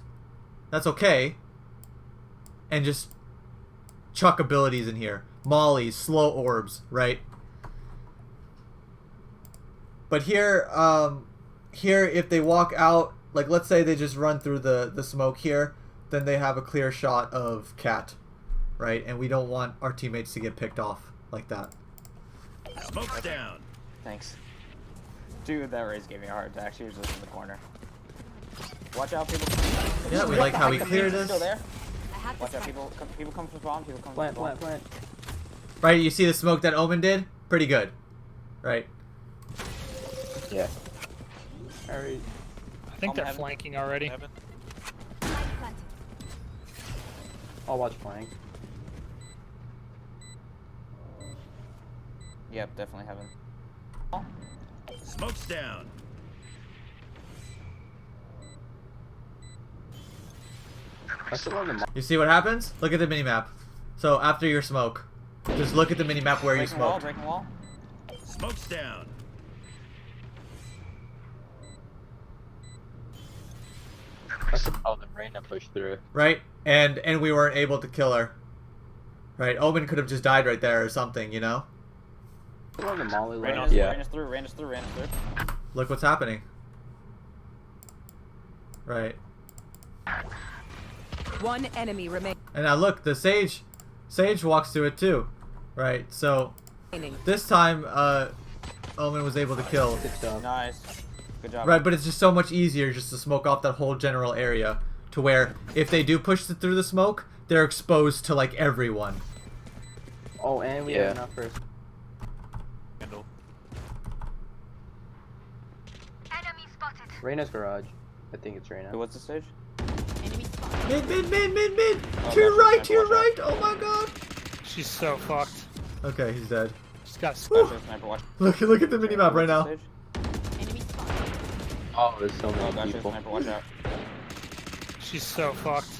Speaker 5: That's okay. And just chuck abilities in here. Mollies, slow orbs, right? But here, here if they walk out, like let's say they just run through the smoke here, then they have a clear shot of Cat, right? And we don't want our teammates to get picked off like that.
Speaker 7: Smoke's down.
Speaker 1: Thanks. Dude, that raise gave me a heart attack. She was just in the corner. Watch out, people.
Speaker 5: Yeah, we
Speaker 1: What
Speaker 5: like
Speaker 1: the
Speaker 5: how
Speaker 1: heck?
Speaker 5: we
Speaker 1: The
Speaker 5: clear
Speaker 1: Phoenix is
Speaker 5: this.
Speaker 1: Still there?
Speaker 9: I have to
Speaker 1: Watch out,
Speaker 9: spike.
Speaker 1: people come from spawn. People come
Speaker 3: Plant,
Speaker 1: from spawn.
Speaker 3: plant, plant.
Speaker 5: Right, you see the smoke that Omen did? Pretty good. Right?
Speaker 3: Yeah. Alright.
Speaker 2: I think they're
Speaker 1: Heaven.
Speaker 2: flanking already.
Speaker 4: Heaven.
Speaker 9: Spike planted.
Speaker 3: I'll watch flank.
Speaker 1: Yep, definitely heaven.
Speaker 7: Smoke's down.
Speaker 3: I still have the mo-
Speaker 5: You see what happens? Look at the minimap. So after your smoke, just look at the minimap where you
Speaker 1: Breaking wall,
Speaker 5: smoked.
Speaker 1: breaking wall.
Speaker 7: Smoke's down.
Speaker 3: I still have the Reyna push through.
Speaker 5: Right? And we weren't able to kill her. Right? Omen could have just died right there or something, you know?
Speaker 3: I still have the molly
Speaker 1: Ran
Speaker 3: left.
Speaker 1: us,
Speaker 3: Yeah.
Speaker 1: ran us through, ran us through, ran us through.
Speaker 5: Look what's happening. Right.
Speaker 6: One enemy remaining.
Speaker 5: And now look, the Sage walks through it too. Right? So this time Omen was able to kill.
Speaker 3: Good stuff.
Speaker 1: Nice. Good job.
Speaker 5: Right, but it's just so much easier just to smoke off that whole general area to where if they do push it through the smoke, they're exposed to like everyone.
Speaker 3: Oh, and we Yeah. have enough first.
Speaker 4: Handle.
Speaker 9: Enemy spotted.
Speaker 3: Reyna's garage. I think it's
Speaker 1: Who
Speaker 3: Reyna.
Speaker 1: was the stage?
Speaker 9: Enemy spotted.
Speaker 5: Mid!
Speaker 1: Oh,
Speaker 5: To your
Speaker 1: watch
Speaker 5: right,
Speaker 1: out,
Speaker 5: to your
Speaker 1: watch out.
Speaker 5: right! Oh my god!
Speaker 2: She's so fucked.
Speaker 5: Okay, he's dead.
Speaker 2: She's got
Speaker 5: Whew.
Speaker 1: Gotcha, sniper, watch.
Speaker 5: Look at the minimap right now.
Speaker 1: Stage?
Speaker 9: Enemy spotted.
Speaker 3: Oh, there's so
Speaker 1: Oh,
Speaker 3: many
Speaker 1: gotcha,
Speaker 3: people.
Speaker 1: sniper, watch out.
Speaker 2: She's so fucked.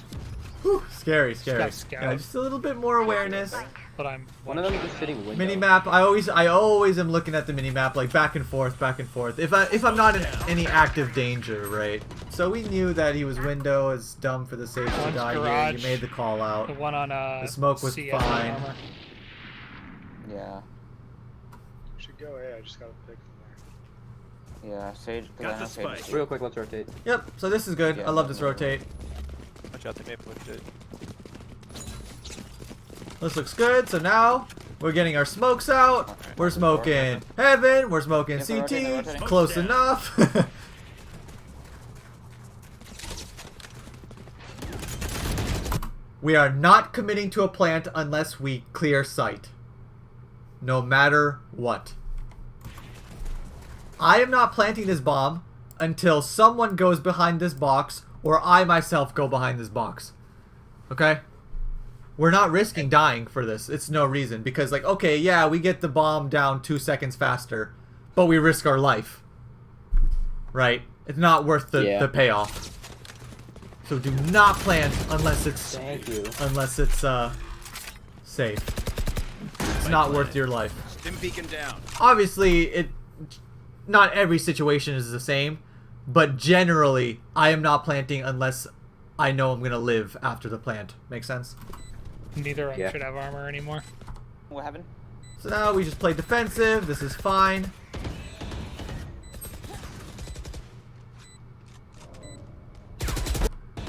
Speaker 5: Whew, scary.
Speaker 2: got scout.
Speaker 5: Yeah, just a little bit more awareness.
Speaker 9: Spike.
Speaker 2: but I'm
Speaker 3: One of them is just sitting window.
Speaker 5: Mini map. I always am looking at the mini map like back and forth, back and forth. If I'm not in any active danger, right? So we knew that he was window. It's dumb for the Sage to
Speaker 2: One's
Speaker 5: die here.
Speaker 2: garage.
Speaker 5: You made the call out.
Speaker 2: The one on
Speaker 5: The smoke was
Speaker 2: CS
Speaker 5: fine.
Speaker 2: armor.
Speaker 1: Yeah.
Speaker 8: Should go A, I just gotta pick from there.
Speaker 1: Yeah, Sage.
Speaker 7: Got the spike.
Speaker 3: Real quick, let's rotate.
Speaker 5: Yep. So this is good.
Speaker 1: Yeah,
Speaker 5: I love this
Speaker 1: no.
Speaker 5: rotate.
Speaker 4: Watch out, they may push it.
Speaker 5: This looks good. So now we're getting our smokes out.
Speaker 1: Okay.
Speaker 5: We're smoking heaven. We're smoking
Speaker 1: Yes, they're rotating, they're
Speaker 5: CT.
Speaker 1: rotating.
Speaker 5: Close
Speaker 7: Down.
Speaker 5: enough. We are not committing to a plant unless we clear sight. No matter what. I am not planting this bomb until someone goes behind this box or I myself go behind this box. Okay? We're not risking dying for this. It's no reason. Because, like, okay, yeah, we get the bomb down 2 seconds faster, but we risk our life. Right? It's not worth the payoff. So do not plant unless it's
Speaker 3: Thank you.
Speaker 5: safe. It's not worth your life.
Speaker 7: Stim beacon down.
Speaker 5: Obviously, not every situation is the same, but generally, I am not planting unless I know I'm gonna live after the plant. Make sense?
Speaker 2: Neither of them
Speaker 3: Yeah.
Speaker 2: should have armor anymore.
Speaker 1: What happened?
Speaker 5: So now we just play defensive. This is fine.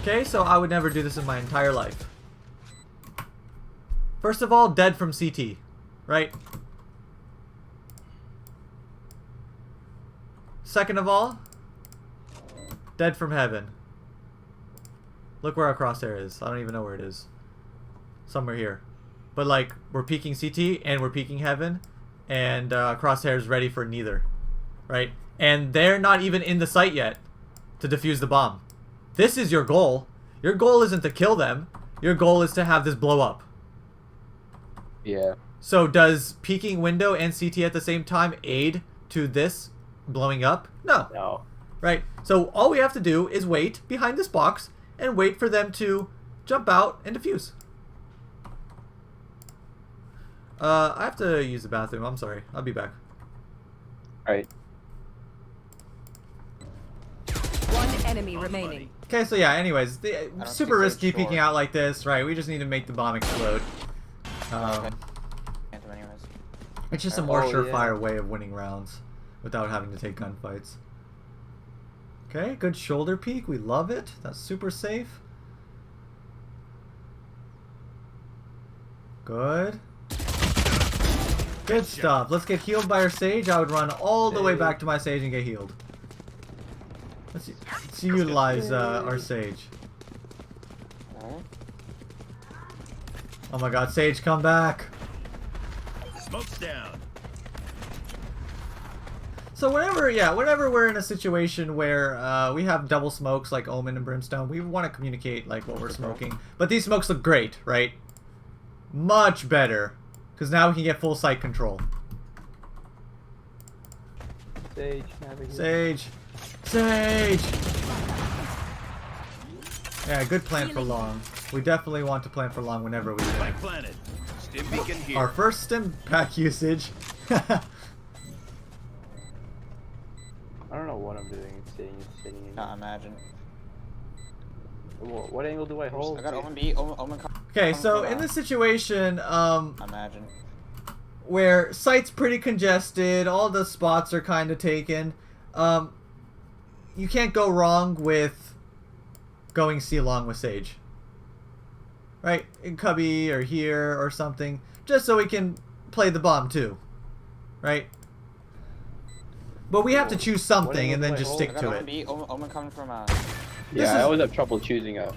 Speaker 5: Okay, so I would never do this in my entire life. First of all, dead from CT, right? Second of all, dead from heaven. Look where our crosshair is. I don't even know where it is. Somewhere here. But like, we're peeking CT and we're peeking heaven, and crosshair is ready for neither, right? And they're not even in the site yet to defuse the bomb. This is your goal. Your goal isn't to kill them. Your goal is to have this blow up.
Speaker 3: Yeah.
Speaker 5: So does peeking window and CT at the same time aid to this blowing up? No.
Speaker 3: No.
Speaker 5: Right? So all we have to do is wait behind this box and wait for them to jump out and defuse. I have to use the bathroom. I'm sorry. I'll be back.
Speaker 3: Alright.
Speaker 6: One enemy
Speaker 7: On the
Speaker 6: remaining.
Speaker 7: money.
Speaker 5: Okay, so yeah, anyways,
Speaker 1: don't
Speaker 5: super
Speaker 1: see
Speaker 5: risky
Speaker 1: Sage
Speaker 5: peeking
Speaker 1: short.
Speaker 5: out like this, right? We just need to make the bomb explode.
Speaker 1: Okay. Phantom anyways.
Speaker 5: It's just a more
Speaker 3: Oh,
Speaker 5: surefire
Speaker 3: yeah.
Speaker 5: way of winning rounds without having to take gunfights. Okay, good shoulder peek. We love it. That's super safe. Good. Good stuff. Let's get healed by our Sage. I would run all the way
Speaker 3: Sage.
Speaker 5: back to my Sage and get healed. Let's utilize our Sage.
Speaker 1: Alright.
Speaker 5: Oh my god, Sage, come back.
Speaker 7: Smoke's down.
Speaker 5: So whenever we're in a situation where we have double smokes like Omen and Brimstone, we want to communicate like what we're smoking. But these smokes look great, right? Much better. Because now we can get full sight control.
Speaker 3: Sage, navigate.
Speaker 5: Sage! Sage! Yeah, good plan for long. We definitely want to plan for long whenever we can.
Speaker 7: Spike planted. Stim beacon here.
Speaker 5: Our first stim pack usage.
Speaker 3: I don't know what I'm doing. It's sitting in.
Speaker 1: Not imagine.
Speaker 3: What angle do I hold?
Speaker 1: I got Omen B. Omen.
Speaker 5: Okay, so in this situation,
Speaker 1: Imagine.
Speaker 5: where site's pretty congested, all the spots are kind of taken, you can't go wrong with going C-long with Sage. Right? In cubby or here or something, just so we can play the bomb too. Right? But we have to choose something and then just
Speaker 1: I
Speaker 5: stick
Speaker 1: got
Speaker 5: to
Speaker 1: Omen
Speaker 5: it.
Speaker 1: B. Omen coming from
Speaker 5: This
Speaker 3: Yeah, I
Speaker 5: is-
Speaker 3: always have trouble choosing a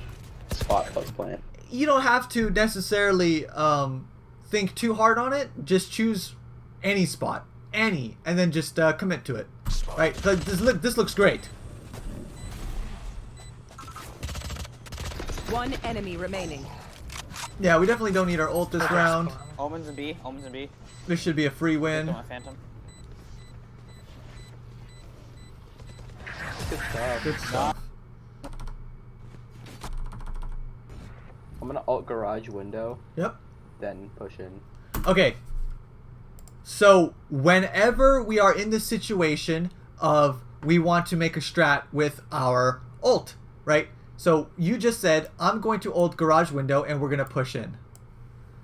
Speaker 3: spot plus plant.
Speaker 5: You don't have to necessarily think too hard on it. Just choose any spot, and then just commit to it. Right? So this looks great.
Speaker 6: One enemy remaining.
Speaker 5: Yeah, we definitely don't need our ult this round.
Speaker 1: Omen's and B. Omen's and B.
Speaker 5: This should be a free win.
Speaker 1: Don't want Phantom.
Speaker 3: Good stuff.
Speaker 5: Good stuff.
Speaker 3: I'm gonna alt garage window,
Speaker 5: Yep.
Speaker 3: then push in.
Speaker 5: Okay. So whenever we are in the situation of we want to make a strat with our ult, right? So you just said, I'm going to ult garage window and we're going to push in.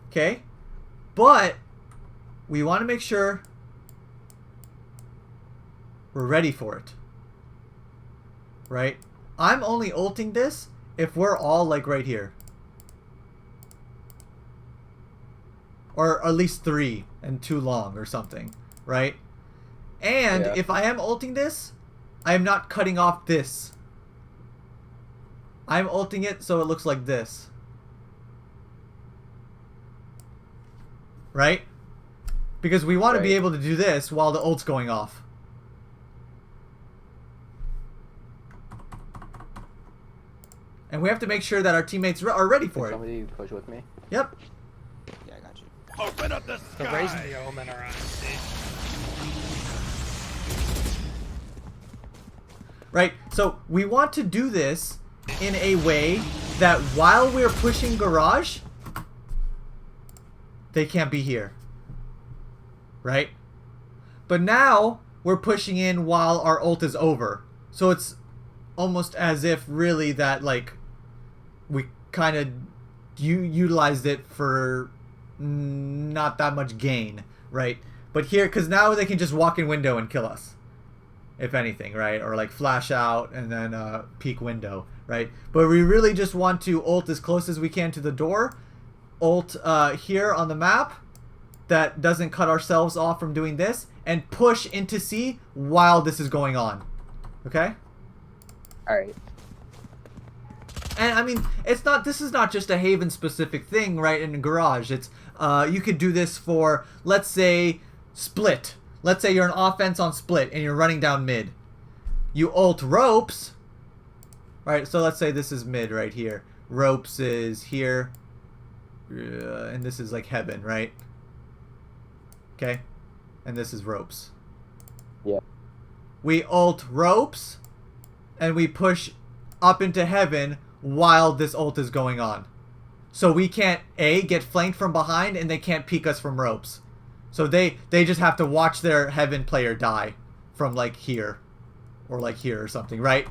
Speaker 5: Okay? But we want to make sure we're ready for it. Right? I'm only ulting this if we're all like right here. Or at least 3 and 2 long or something. Right? And if I am ulting this, I am not cutting off this. I'm ulting it so it looks like this. Right? Because we want to be able to do this while the ult's going off. And we have to make sure that our teammates are ready for it.
Speaker 3: Somebody push with me.
Speaker 5: Yep.
Speaker 1: Yeah, I got you.
Speaker 7: Open up the
Speaker 2: The
Speaker 7: sky.
Speaker 2: Raze and the Omen are on C.
Speaker 5: Right? So we want to do this in a way that while we're pushing garage, they can't be here. Right? But now we're pushing in while our ult is over. So it's almost as if really that like we kind of utilized it for not that much gain, right? But here, because now they can just walk in window and kill us, if anything, right? Or like flash out and then peek window, right? But we really just want to ult as close as we can to the door, ult here on the map that doesn't cut ourselves off from doing this, and push into C while this is going on. Okay?
Speaker 3: Alright.
Speaker 5: And I mean, it's not. This is not just a Haven specific thing, right? In a garage, it's you could do this for, let's say, split. Let's say you're an offense on split and you're running down mid. You ult ropes, right? So let's say this is mid right here. Ropes is here, and this is like heaven, right? Okay, and this is ropes.
Speaker 3: Yeah.
Speaker 5: We ult ropes, and we push up into heaven while this ult is going on. So we can't, A, get flanked from behind, and they can't peek us from ropes. So they just have to watch their heaven player die from like here. Or like here or something, right?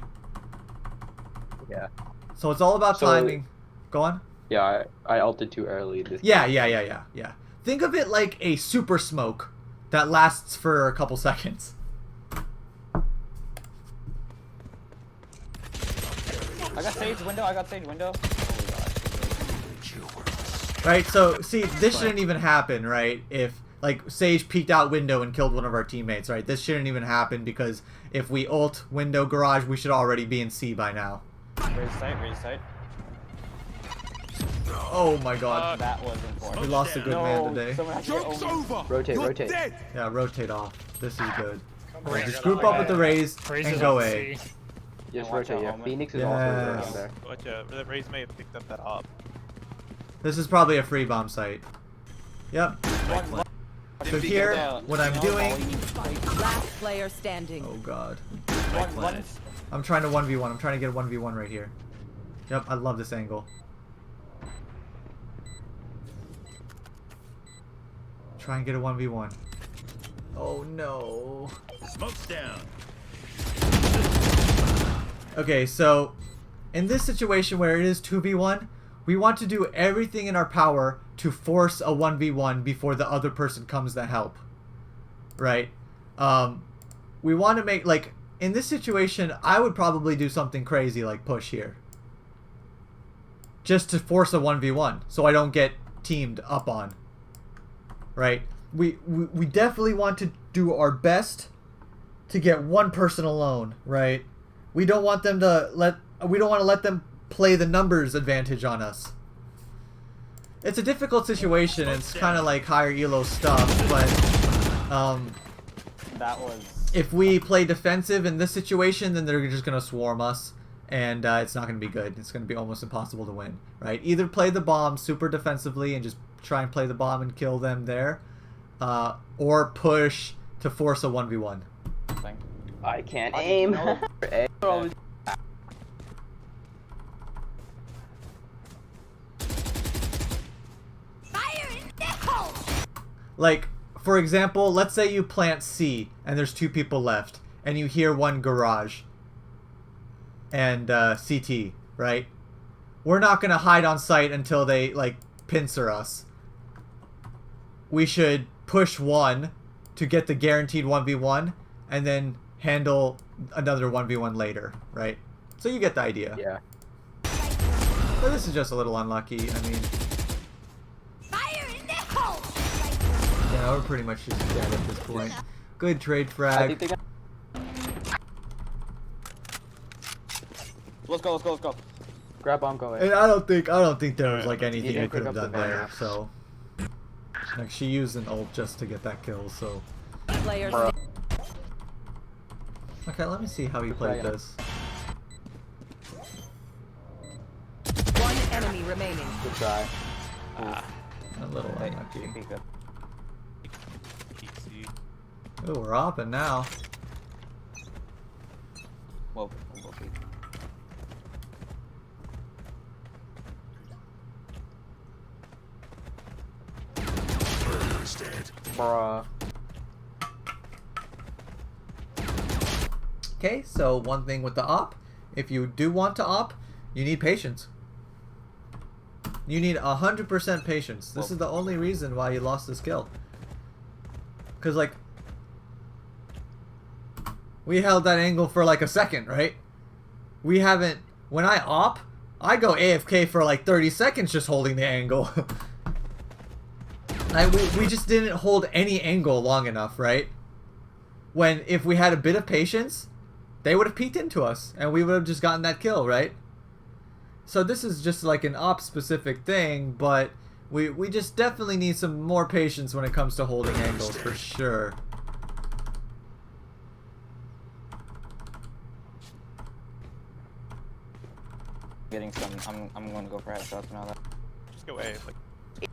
Speaker 3: Yeah.
Speaker 5: So it's all about timing. Go on.
Speaker 3: Yeah, I ulted too early this
Speaker 5: Yeah.
Speaker 3: time.
Speaker 5: Think of it like a super smoke that lasts for a couple seconds.
Speaker 1: I got Sage window. I got Sage window.
Speaker 5: Right, so see, this shouldn't even happen, right? If like Sage peeked out window and killed one of our teammates, right? This shouldn't even happen because if we ult window garage, we should already be in C by now.
Speaker 1: Raise sight.
Speaker 5: Oh my god.
Speaker 1: That was important.
Speaker 5: We lost a good man today.
Speaker 1: Someone has to get
Speaker 10: Joke's
Speaker 1: Omen.
Speaker 10: over.
Speaker 3: Rotate,
Speaker 10: You're
Speaker 3: rotate.
Speaker 10: dead.
Speaker 5: Yeah, rotate off. This is good.
Speaker 8: Come
Speaker 2: Raze
Speaker 8: on,
Speaker 2: is
Speaker 5: Just
Speaker 8: I
Speaker 5: group
Speaker 8: gotta
Speaker 5: up with the Raze
Speaker 2: Raze
Speaker 5: and
Speaker 2: is
Speaker 5: go
Speaker 2: on
Speaker 5: A.
Speaker 2: C.
Speaker 3: Just
Speaker 1: Watch out,
Speaker 3: rotate, yeah.
Speaker 1: Omen.
Speaker 3: Phoenix is also
Speaker 5: Yes.
Speaker 3: around there.
Speaker 4: Watch out. The Raze may have picked up that op.
Speaker 5: This is probably a free bomb site. Yep. So here, what I'm doing...
Speaker 6: Last player standing.
Speaker 5: Oh god.
Speaker 1: One.
Speaker 5: I'm trying to 1v1. I'm trying to get a 1v1 right here. Yep, I love this angle. Try and get a 1v1. Oh no.
Speaker 7: Smoke's down.
Speaker 5: Okay, so in this situation where it is 2v1, we want to do everything in our power to force a 1v1 before the other person comes to help. Right? We want to make, like, in this situation, I would probably do something crazy like push here. Just to force a 1v1, so I don't get teamed up on. Right? We definitely want to do our best to get one person alone, right? We don't want them to we don't want to let them play the numbers advantage on us. It's a difficult situation, and it's kind of like higher elo stuff, but
Speaker 1: That was.
Speaker 5: if we play defensive in this situation, then they're just going to swarm us, and it's not going to be good. It's going to be almost impossible to win, right? Either play the bomb super defensively and just try and play the bomb and kill them there, or push to force a 1v1.
Speaker 1: Thing.
Speaker 3: I can't aim.
Speaker 9: Fire in the hole!
Speaker 5: Like, for example, let's say you plant C and there's 2 people left, and you hear one garage and CT, right? We're not gonna hide on site until they like pincer us. We should push 1 to get the guaranteed 1v1, and then handle another 1v1 later, right? So you get the idea.
Speaker 3: Yeah.
Speaker 5: But this is just a little unlucky. I mean,
Speaker 9: Fire in the hole!
Speaker 5: yeah, we're pretty much just dead at this point. Good trade
Speaker 3: I
Speaker 5: frag.
Speaker 3: think they got
Speaker 1: Let's go, let's go, let's go.
Speaker 3: grab bomb, go away.
Speaker 5: And I don't think there was like anything
Speaker 3: didn't
Speaker 5: I could
Speaker 3: pick
Speaker 5: have
Speaker 3: up
Speaker 5: done
Speaker 3: the
Speaker 5: there.
Speaker 3: banner.
Speaker 5: So, like, she used an ult just to get that kill. So,
Speaker 6: Player
Speaker 3: Bruh.
Speaker 5: okay, let me see how he played
Speaker 3: frag.
Speaker 5: this.
Speaker 6: One enemy remaining.
Speaker 3: Good try.
Speaker 5: A little
Speaker 1: Hey,
Speaker 5: unlucky.
Speaker 1: be good.
Speaker 4: PC.
Speaker 5: Oh, we're hopping now.
Speaker 1: Whoa, whoa, whoa.
Speaker 3: Bruh.
Speaker 5: Okay, so one thing with the op, if you do want to op, you need patience. You need 100% patience. This is the only reason why you lost this kill. Cause like, we held that angle for like a second, right? We haven't. When I op, I go AFK for like 30 seconds just holding the angle. We just didn't hold any angle long enough, right? When if we had a bit of patience, they would have peeked into us and we would have just gotten that kill, right? So this is just like an op specific thing, but we just definitely need some more patience when it comes to holding angles for sure.
Speaker 1: Getting some. I'm going to go for headshots now. That.
Speaker 4: Just go A. Like,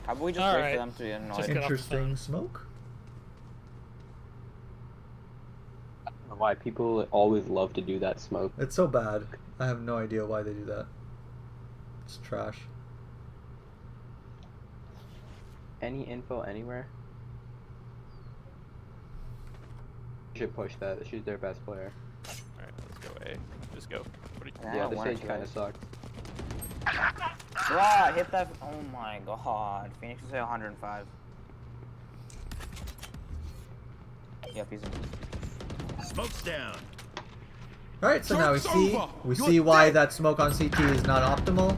Speaker 1: How about we just
Speaker 2: All
Speaker 1: wait
Speaker 2: right.
Speaker 1: for them to annoy?
Speaker 2: Just get off the
Speaker 5: Interesting
Speaker 2: phone.
Speaker 5: smoke.
Speaker 3: I don't know why people always love to do that smoke.
Speaker 5: It's so bad. I have no idea why they do that. It's trash.
Speaker 3: Any info anywhere? Should push that. She's their best player.
Speaker 4: alright, let's go A. Just go. What do you...
Speaker 1: Yeah,
Speaker 3: Yeah, the
Speaker 1: one or
Speaker 3: stage
Speaker 1: two
Speaker 3: kind
Speaker 1: guys.
Speaker 3: of sucks.
Speaker 1: Ah, hit that. Oh my god. Phoenix is at 105. Yep, he's in.
Speaker 7: Smoke's down.
Speaker 5: Alright, so now we
Speaker 10: Joke's
Speaker 5: see
Speaker 10: over.
Speaker 5: we
Speaker 10: You're
Speaker 5: see why
Speaker 10: dead.
Speaker 5: that smoke on CT is not optimal.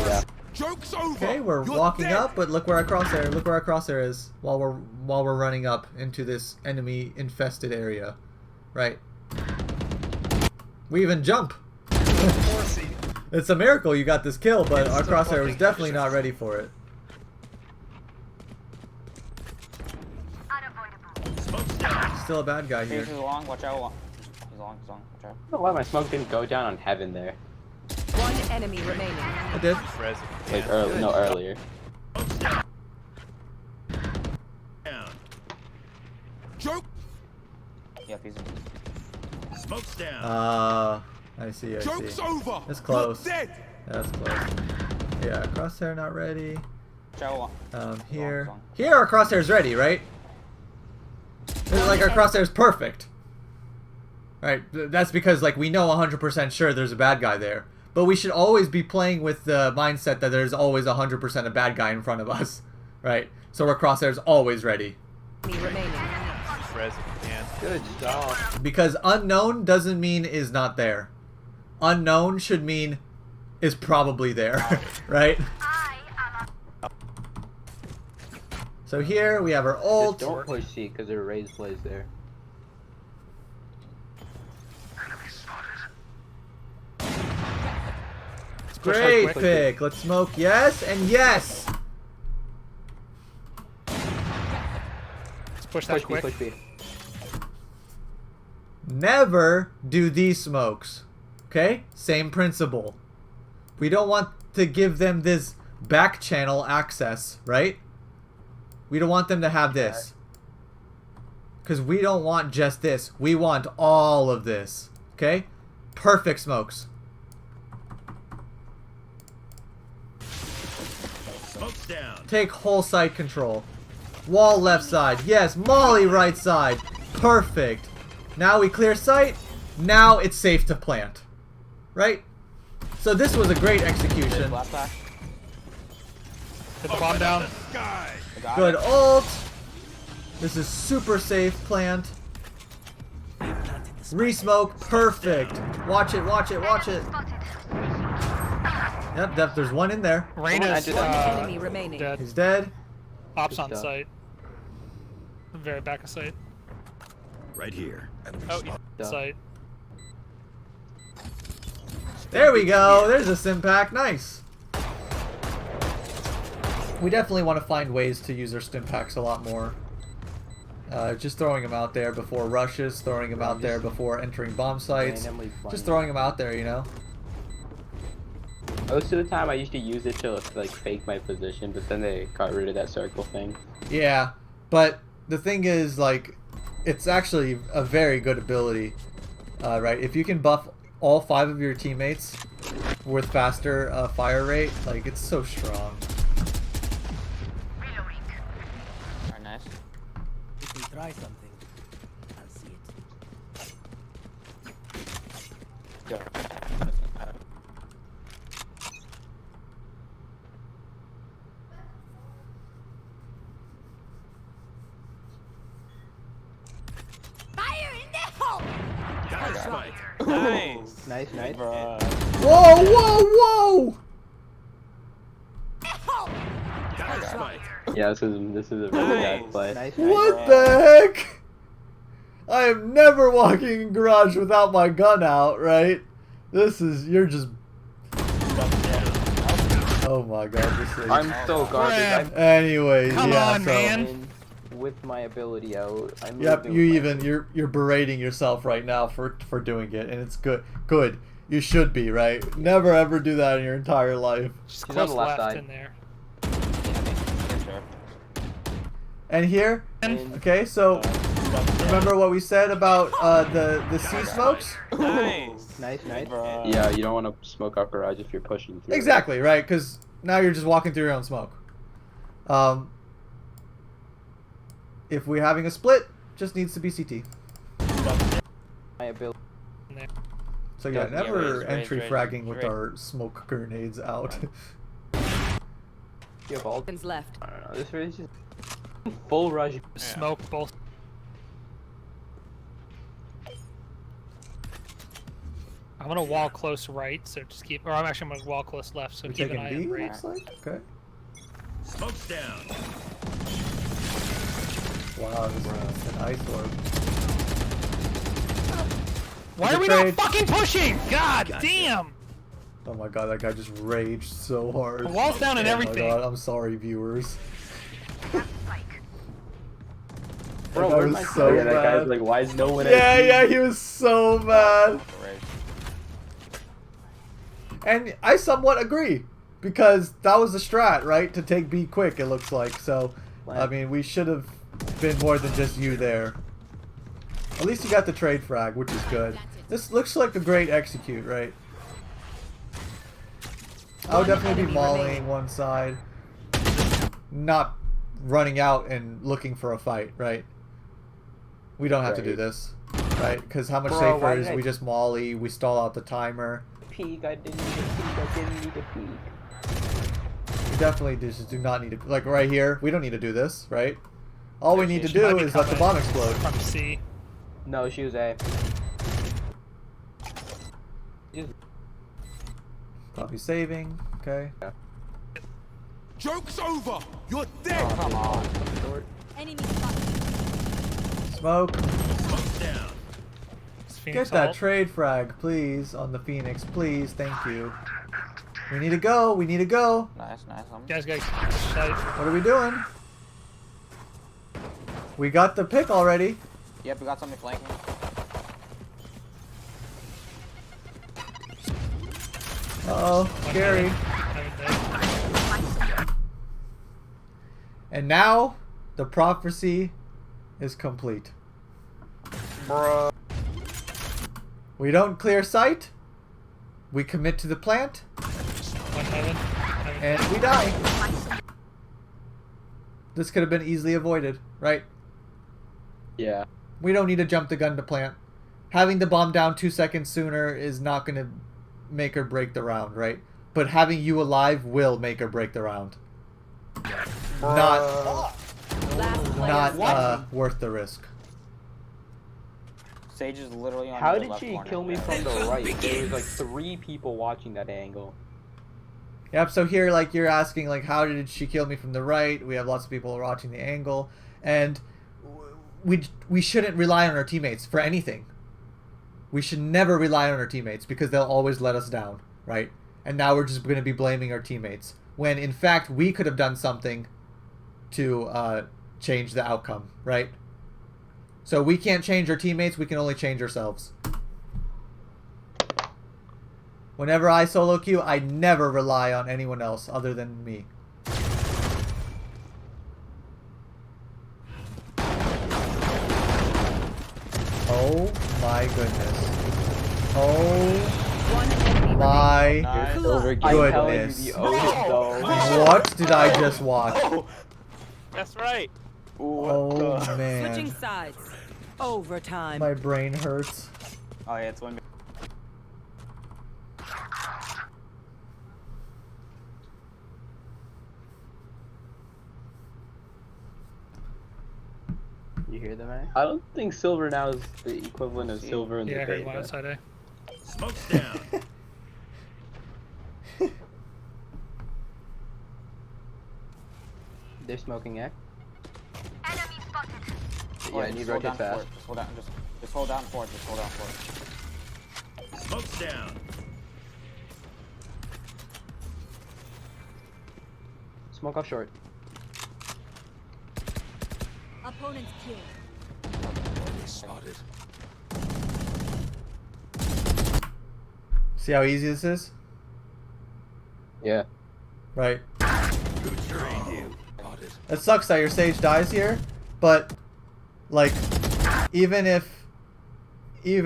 Speaker 3: Yeah.
Speaker 10: Joke's over.
Speaker 5: Okay, we're
Speaker 10: You're
Speaker 5: walking
Speaker 10: dead.
Speaker 5: up, but look where our crosshair. Look where our crosshair is while we're running up into this enemy infested area, right? We even jump.
Speaker 8: Horsey.
Speaker 5: It's a miracle you got this kill, but
Speaker 8: It's
Speaker 5: our
Speaker 8: so
Speaker 5: crosshair was
Speaker 8: fucking
Speaker 5: definitely not
Speaker 8: vicious.
Speaker 5: ready for it.
Speaker 7: Smoke's down.
Speaker 5: Still a bad guy here.
Speaker 1: Phoenix is long. Watch out. He's long. He's long. Watch out.
Speaker 3: I don't know why my smoke didn't go down on heaven there.
Speaker 6: One enemy remaining.
Speaker 5: It did.
Speaker 4: Just res if you
Speaker 3: Like
Speaker 4: can.
Speaker 3: early, no earlier.
Speaker 7: Smoke's down. Down.
Speaker 10: Joke.
Speaker 1: Yep, he's in.
Speaker 7: Smoke's down.
Speaker 5: I see. I
Speaker 10: Joke's
Speaker 5: see.
Speaker 10: over.
Speaker 5: It's close.
Speaker 10: You're dead.
Speaker 5: Yeah, that's close. Yeah, crosshair not ready.
Speaker 1: Watch out.
Speaker 5: Here.
Speaker 1: Long.
Speaker 5: Here our crosshair's ready, right? It's like our crosshair's perfect. Right, that's because like we know 100% sure there's a bad guy there. But we should always be playing with the mindset that there's always 100% a bad guy in front of us. Right? So our crosshair's always ready.
Speaker 6: Enemy remaining.
Speaker 4: Just res if you can.
Speaker 3: Good job.
Speaker 5: Because unknown doesn't mean is not there. Unknown should mean is probably there. Right? So here we have our
Speaker 3: Just
Speaker 5: ult.
Speaker 3: don't push C because there are raised plays there.
Speaker 5: Great
Speaker 3: Push it.
Speaker 5: pick. Let's smoke. Yes and yes.
Speaker 2: Let's push that
Speaker 3: Push B,
Speaker 2: quick.
Speaker 3: push B.
Speaker 5: Never do these smokes. Okay? Same principle. We don't want to give them this back channel access, right? We don't want them to have this. Because we don't want just this. We want all of this. Okay? Perfect smokes.
Speaker 7: Smoke's down.
Speaker 5: Take whole site control. Wall left side. Yes, Molly right side. Perfect. Now we clear site. Now it's safe to plant. Right? So this was a great execution.
Speaker 1: Last back.
Speaker 2: Put the bomb down.
Speaker 7: Sky.
Speaker 1: I got
Speaker 5: Good
Speaker 1: it.
Speaker 5: ult. This is super safe plant. Resmoke. Perfect. Watch it, watch it, watch it. Yep, there's one in there.
Speaker 2: Reyna's
Speaker 6: One enemy remaining.
Speaker 2: dead.
Speaker 5: He's dead.
Speaker 2: Ops on
Speaker 3: stuff.
Speaker 2: site. The very back of site.
Speaker 7: Right here.
Speaker 4: Oh, yeah.
Speaker 3: Duh.
Speaker 2: Site.
Speaker 5: There we go. There's a sim pack. Nice. We definitely want to find ways to use our stim packs a lot more. Just throwing them out there before rushes, throwing them out there before entering bomb sites.
Speaker 3: Randomly
Speaker 5: Just
Speaker 3: flying.
Speaker 5: throwing them out there, you know?
Speaker 3: Most of the time, I used to use it to like fake my position, but then they got rid of that circle thing.
Speaker 5: Yeah, but the thing is, like, it's actually a very good ability, right? If you can buff all 5 of your teammates with faster fire rate, like, it's so strong.
Speaker 1: Alright, nice.
Speaker 10: If we try something, I'll see it.
Speaker 1: Go.
Speaker 9: Fire in the hole!
Speaker 7: Got a spike.
Speaker 4: Nice.
Speaker 3: Nice, nice.
Speaker 1: Bruh.
Speaker 5: Whoa, whoa, whoa!
Speaker 7: Got a spike.
Speaker 3: Yeah, this is a really bad play. Nice, nice.
Speaker 5: What the heck? I am never walking in garage without my gun out, right? This is, you're just... Oh my god, this is...
Speaker 3: I'm so garbage.
Speaker 5: Anyways,
Speaker 2: Come
Speaker 5: yeah,
Speaker 2: on,
Speaker 5: so...
Speaker 2: man.
Speaker 3: I'm with my ability out. I'm
Speaker 5: Yep,
Speaker 3: moving
Speaker 5: you
Speaker 3: with
Speaker 5: even, you're berating yourself right now for doing it, and it's good. Good. You should be, right? Never ever do that in your entire life.
Speaker 2: Just
Speaker 3: She's
Speaker 2: close
Speaker 3: on the left
Speaker 2: left
Speaker 3: side.
Speaker 2: in there.
Speaker 5: And here,
Speaker 3: And
Speaker 5: okay, so... Remember what we said about the sea smokes?
Speaker 4: Nice.
Speaker 3: nice, nice.
Speaker 1: Bruh.
Speaker 3: Yeah, you don't want to smoke up garage if you're pushing through.
Speaker 5: Exactly, right? Because now you're just walking through your own smoke. If we're having a split, just needs to be CT.
Speaker 3: My ability.
Speaker 2: In there.
Speaker 5: So yeah,
Speaker 1: Yeah,
Speaker 5: never
Speaker 1: raise,
Speaker 5: entry
Speaker 1: raise,
Speaker 5: fragging with
Speaker 1: raise.
Speaker 5: our smoke grenades out.
Speaker 3: You have all.
Speaker 6: Seconds left.
Speaker 3: I don't know. This is just full rush.
Speaker 2: Smoke both. I'm gonna wall close right, so just keep. Or I'm actually gonna wall close left, so
Speaker 5: We're
Speaker 2: keep an
Speaker 5: taking
Speaker 2: eye
Speaker 5: B,
Speaker 2: on right.
Speaker 5: looks like? Okay.
Speaker 7: Smoke's down.
Speaker 5: Wow, this is an ice orb.
Speaker 2: Why
Speaker 5: Good
Speaker 2: are we
Speaker 5: trade.
Speaker 2: not fucking pushing? God damn!
Speaker 5: Oh my god, that guy just raged so hard.
Speaker 2: The wall's down and
Speaker 5: Oh my
Speaker 2: everything.
Speaker 5: god, I'm sorry, viewers.
Speaker 3: Bro,
Speaker 5: That
Speaker 3: where's
Speaker 5: was
Speaker 3: my
Speaker 5: so
Speaker 3: yeah, that guy's
Speaker 5: bad.
Speaker 3: like, why is no one?
Speaker 5: Yeah,
Speaker 3: at
Speaker 5: yeah, he was so mad.
Speaker 1: Raise.
Speaker 5: And I somewhat agree, because that was the strat, right? To take B quick, it looks like. So, I mean, we should have been more than just you there. At least you got the trade frag, which is good. This looks like a great execute, right? I would definitely be mauling one side. Not running out and looking for a fight, right? We don't have to do
Speaker 3: Right.
Speaker 5: this, right? Because how much
Speaker 3: Bro, why
Speaker 5: safer is
Speaker 3: did I-
Speaker 5: we just molly, we stall out the timer.
Speaker 3: Peek, I didn't need a peek. I didn't need a peek.
Speaker 5: We definitely just do not need to, like right here, we don't need to do this, right? All we need to
Speaker 2: She might
Speaker 5: do
Speaker 2: be
Speaker 5: is let the
Speaker 2: coming
Speaker 5: bomb explode.
Speaker 2: From C.
Speaker 3: No, she was A. Just
Speaker 5: Probably saving, okay.
Speaker 10: Joke's over! You're dead!
Speaker 1: Oh, come on.
Speaker 3: short.
Speaker 9: Enemy spotted.
Speaker 5: Smoke.
Speaker 7: Smoke's down.
Speaker 2: It's
Speaker 5: Get
Speaker 2: Phoenix
Speaker 5: that
Speaker 2: ult.
Speaker 5: trade frag, please, on the Phoenix, please, thank you. We need to go, we need to go.
Speaker 1: Nice, nice.
Speaker 2: You guys got site.
Speaker 5: What are we doing? We got the pick already.
Speaker 1: Yep, we got somebody flanking.
Speaker 5: Uh-oh, scary.
Speaker 2: Haven't they?
Speaker 5: And now, the prophecy is complete.
Speaker 3: Bro.
Speaker 5: We don't clear sight. We commit to the plant,
Speaker 2: One heaven.
Speaker 5: and we die. This could have been easily avoided, right?
Speaker 3: Yeah.
Speaker 5: We don't need to jump the gun to plant. Having the bomb down 2 seconds sooner is not going to make or break the round, right? But having you alive will make or break the round. Not worth the risk.
Speaker 1: Sage is literally on
Speaker 3: How
Speaker 1: your
Speaker 3: did
Speaker 1: left
Speaker 3: she
Speaker 1: corner.
Speaker 3: kill me from the right? There was like 3 people watching that angle.
Speaker 5: Yep, so here, like, you're asking, like, how did she kill me from the right? We have lots of people watching the angle. And we shouldn't rely on our teammates for anything. We should never rely on our teammates because they'll always let us down, right? And now we're just going to be blaming our teammates. When, in fact, we could have done something to change the outcome, right? So we can't change our teammates, we can only change ourselves. Whenever I solo queue, I never rely on anyone else other than me. Oh my goodness. Oh
Speaker 6: One enemy
Speaker 5: my
Speaker 1: Nice.
Speaker 3: I'm telling you,
Speaker 5: goodness.
Speaker 3: the Otis though.
Speaker 5: What did I just watch?
Speaker 4: That's right.
Speaker 5: Oh
Speaker 6: Switching
Speaker 5: man.
Speaker 6: sides. Overtime.
Speaker 5: My brain hurts.
Speaker 1: Oh yeah, it's one.
Speaker 3: You hear that, man? I don't think silver now is the equivalent of silver in
Speaker 2: Yeah, I
Speaker 3: the
Speaker 2: heard one
Speaker 3: beta.
Speaker 2: outside A.
Speaker 7: Smoke's down.
Speaker 3: They're smoking X.
Speaker 9: Enemy spotted.
Speaker 3: Yeah, I need rocket fast.
Speaker 1: Just hold down. Just hold down forward. Just hold down forward.
Speaker 7: Smoke's down.
Speaker 3: Smoke off short.
Speaker 9: Opponent's killed.
Speaker 7: Spotted.
Speaker 5: See how easy this is?
Speaker 3: Yeah.
Speaker 5: Right.
Speaker 7: Good train you. Spotted.
Speaker 5: It sucks that your Sage dies here, but like even if he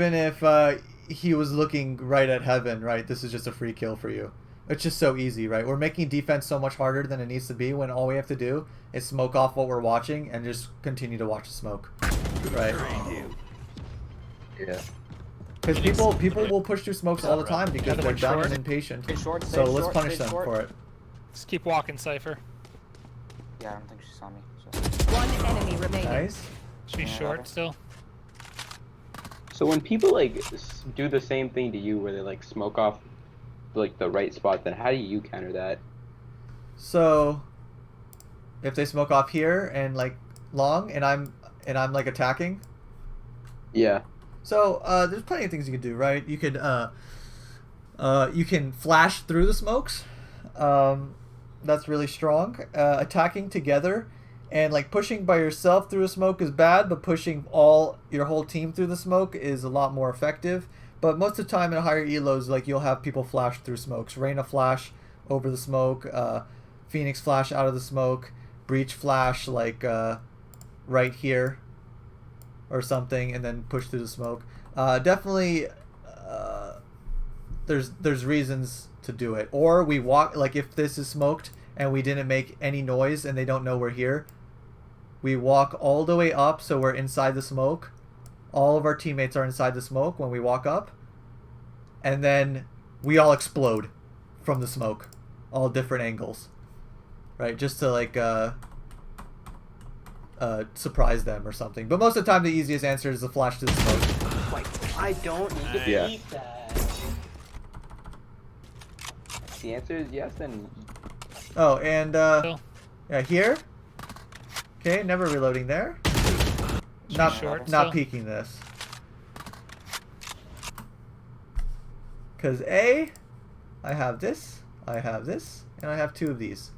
Speaker 5: was looking right at heaven, right, this is just a free kill for you. It's just so easy, right? We're making defense so much harder than it needs to be when all we have to do is smoke off what we're watching and just continue to watch the smoke, right?
Speaker 3: Yeah.
Speaker 5: Because people will push through smokes all the time because
Speaker 2: Another
Speaker 5: they're
Speaker 2: one
Speaker 5: dumb
Speaker 2: short.
Speaker 5: and impatient.
Speaker 1: Stay short,
Speaker 5: So
Speaker 1: stay
Speaker 5: let's
Speaker 1: short,
Speaker 5: punish
Speaker 1: stay
Speaker 5: them
Speaker 1: short.
Speaker 5: for it.
Speaker 2: Just keep walking, Cypher.
Speaker 1: Yeah, I don't think she saw me. So.
Speaker 6: One enemy remaining.
Speaker 5: Nice.
Speaker 2: She's
Speaker 1: Yeah,
Speaker 2: short
Speaker 1: okay.
Speaker 2: still.
Speaker 3: So when people like do the same thing to you, where they like smoke off like the right spot, then how do you counter that?
Speaker 5: So if they smoke off here and like long and I'm like attacking.
Speaker 3: Yeah.
Speaker 5: So there's plenty of things you can do, right? You can flash through the smokes. That's really strong. Attacking together and like pushing by yourself through a smoke is bad, but pushing your whole team through the smoke is a lot more effective. But most of the time in higher elos, like you'll have people flash through smokes. Reyna flash over the smoke, Phoenix flash out of the smoke, Breach flash like right here or something, and then push through the smoke. Definitely, there's reasons to do it. Or we walk, like if this is smoked and we didn't make any noise and they don't know we're here, we walk all the way up so we're inside the smoke. All of our teammates are inside the smoke when we walk up, and then we all explode from the smoke, all different angles, right? Just to like surprise them or something. But most of the time, the easiest answer is the flash to the smoke.
Speaker 3: I don't need to
Speaker 7: Yeah.
Speaker 3: eat that. The answer is yes, then
Speaker 5: Oh, and
Speaker 2: Still.
Speaker 5: yeah, here. Okay, never reloading there. Not
Speaker 2: short
Speaker 5: not
Speaker 2: still.
Speaker 5: peeking this. Cause I have this, and I have 2 of these.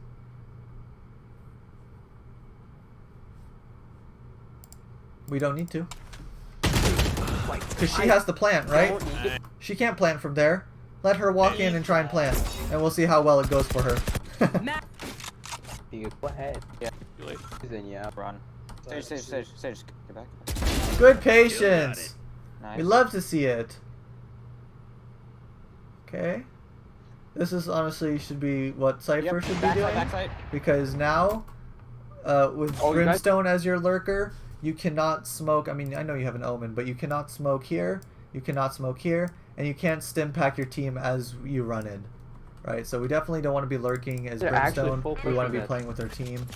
Speaker 5: We don't need to. Cause she has the plant, right? She can't plant from there. Let her walk in and try and plant, and we'll see how well it goes for her.
Speaker 3: you go ahead.
Speaker 1: Yeah.
Speaker 3: Then yeah.
Speaker 1: Run. Sage, get back.
Speaker 5: Good patience.
Speaker 1: Nice.
Speaker 5: We love to see it. Okay. This is honestly should be what Cypher
Speaker 1: Yep,
Speaker 5: should be
Speaker 1: backside,
Speaker 5: doing.
Speaker 1: backside.
Speaker 5: Because now with
Speaker 3: Oh, you guys-
Speaker 5: Brimstone as your lurker, you cannot smoke. I mean, I know you have an Omen, but you cannot smoke here. You cannot smoke here, and you can't stim pack your team as you run in. Right, so we definitely don't want to be lurking as
Speaker 3: They're actually
Speaker 5: Brimstone.
Speaker 3: full
Speaker 5: We want to
Speaker 3: pushing
Speaker 5: be
Speaker 3: that.
Speaker 5: playing with our team.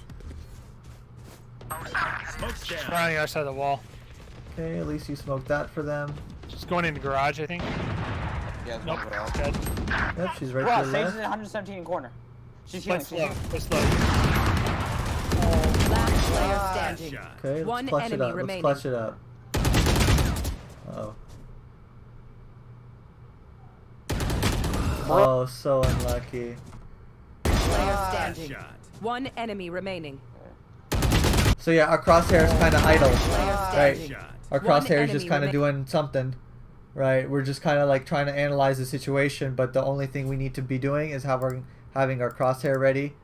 Speaker 7: Smoke's down.
Speaker 2: We're on the other side of the wall.
Speaker 5: Okay, at least you smoked that for them.
Speaker 2: Just going in the garage, I think.
Speaker 1: Yeah, it's
Speaker 2: Nope.
Speaker 1: one for
Speaker 2: Dead.
Speaker 5: Yep, she's right
Speaker 1: Bro,
Speaker 5: to your
Speaker 1: Sage is
Speaker 5: left.
Speaker 1: in 117 in corner. She's healing.
Speaker 2: Let's
Speaker 1: She's
Speaker 2: slow.
Speaker 1: healing.
Speaker 2: Let's slow.
Speaker 6: Last player standing.
Speaker 7: Shot.
Speaker 5: Okay, let's
Speaker 6: One
Speaker 5: clutch it
Speaker 6: enemy
Speaker 5: up.
Speaker 6: remaining.
Speaker 5: Let's clutch it up. Oh. Oh, so unlucky.
Speaker 6: Player standing.
Speaker 7: Shot.
Speaker 6: One enemy remaining.
Speaker 5: So yeah, our crosshair is kind of idle,
Speaker 6: Player
Speaker 5: right?
Speaker 6: standing.
Speaker 7: Shot.
Speaker 5: Our
Speaker 6: One
Speaker 5: crosshair is just
Speaker 6: enemy
Speaker 5: kind of
Speaker 6: remain-
Speaker 5: doing something, right? We're just kind of like trying to analyze the situation, but the only thing we need to be doing is having our crosshair ready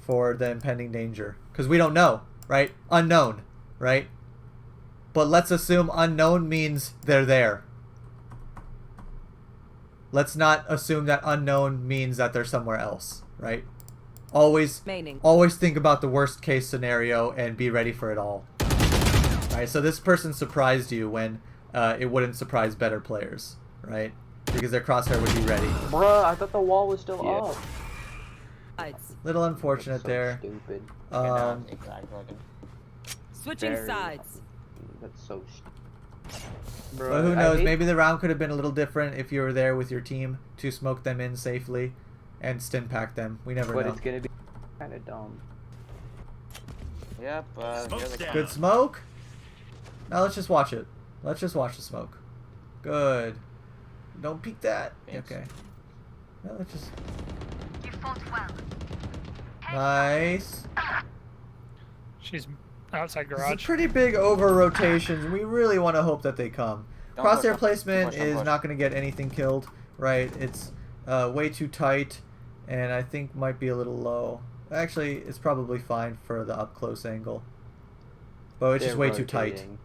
Speaker 5: for the impending danger, because we don't know, right? Unknown, right? But let's assume unknown means they're there. Let's not assume that unknown means that they're somewhere else, right? Always
Speaker 6: Remaining.
Speaker 5: think about the worst case scenario and be ready for it all. Right, so this person surprised you when it wouldn't surprise better players, right? Because their crosshair would be ready.
Speaker 3: Bruh, I thought the wall was still
Speaker 1: Yeah.
Speaker 3: up.
Speaker 6: Sides.
Speaker 5: Little unfortunate
Speaker 3: So
Speaker 5: there.
Speaker 3: Stupid.
Speaker 1: Exactly.
Speaker 6: Switching
Speaker 3: Very-
Speaker 6: sides.
Speaker 3: That's so stupid.
Speaker 5: But who knows? Maybe the round could have been a little different if you were there with your team to smoke them in safely and stim pack them. We never
Speaker 3: But
Speaker 5: know.
Speaker 3: it's gonna be kind of dumb.
Speaker 1: Yep.
Speaker 7: Smoke's down.
Speaker 5: Good smoke. Now let's just watch it. Let's just watch the smoke. Good. Don't peek that.
Speaker 1: Thanks.
Speaker 5: Okay. Now let's just.
Speaker 9: You fought well.
Speaker 5: Nice.
Speaker 2: She's outside
Speaker 5: This is
Speaker 2: garage.
Speaker 5: pretty big over rotations. We really want to hope that they come.
Speaker 1: Don't push,
Speaker 5: Crosshair
Speaker 1: don't
Speaker 5: placement
Speaker 1: push, don't
Speaker 5: is
Speaker 1: push.
Speaker 5: not going to get anything killed, right? It's way too tight, and I think might be a little low. Actually, it's probably fine for the up close angle. But it's just
Speaker 3: They're
Speaker 5: way too tight.
Speaker 3: rotating.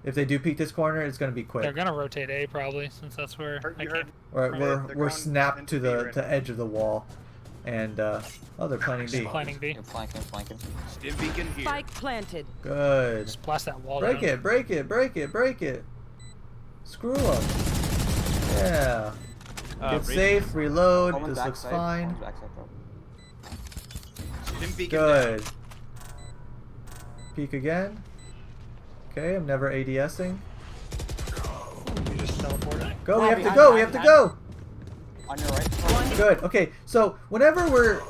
Speaker 5: If they do peek this corner, it's going to be
Speaker 2: They're
Speaker 5: quick.
Speaker 2: gonna rotate A probably, since that's where I
Speaker 8: You
Speaker 2: came.
Speaker 8: heard
Speaker 5: Or
Speaker 8: Right,
Speaker 5: we're
Speaker 8: they're
Speaker 5: we're
Speaker 8: going
Speaker 5: snapped
Speaker 8: into
Speaker 5: to
Speaker 8: B
Speaker 5: the
Speaker 8: right
Speaker 5: to
Speaker 8: now.
Speaker 5: edge of the wall, and oh, they're planning B.
Speaker 2: Planning B.
Speaker 1: You're flanking, flanking.
Speaker 7: Stim beacon here.
Speaker 6: Spike planted.
Speaker 5: Good.
Speaker 2: Just blast that wall
Speaker 5: Break
Speaker 2: down.
Speaker 5: it, break it, break it, break it. Screw them. Yeah. Get safe, reload.
Speaker 1: Coleman's
Speaker 5: This looks
Speaker 1: backside,
Speaker 5: fine.
Speaker 1: Coleman's backside, bro.
Speaker 7: Stim beacon down.
Speaker 5: Good. Peek again. Okay, I'm never ADSing.
Speaker 2: You just teleported.
Speaker 5: Go,
Speaker 1: Oh,
Speaker 5: we have to
Speaker 1: behind,
Speaker 5: go, we
Speaker 1: behind,
Speaker 5: have to go.
Speaker 1: On your right.
Speaker 5: Good. Okay, so whenever we're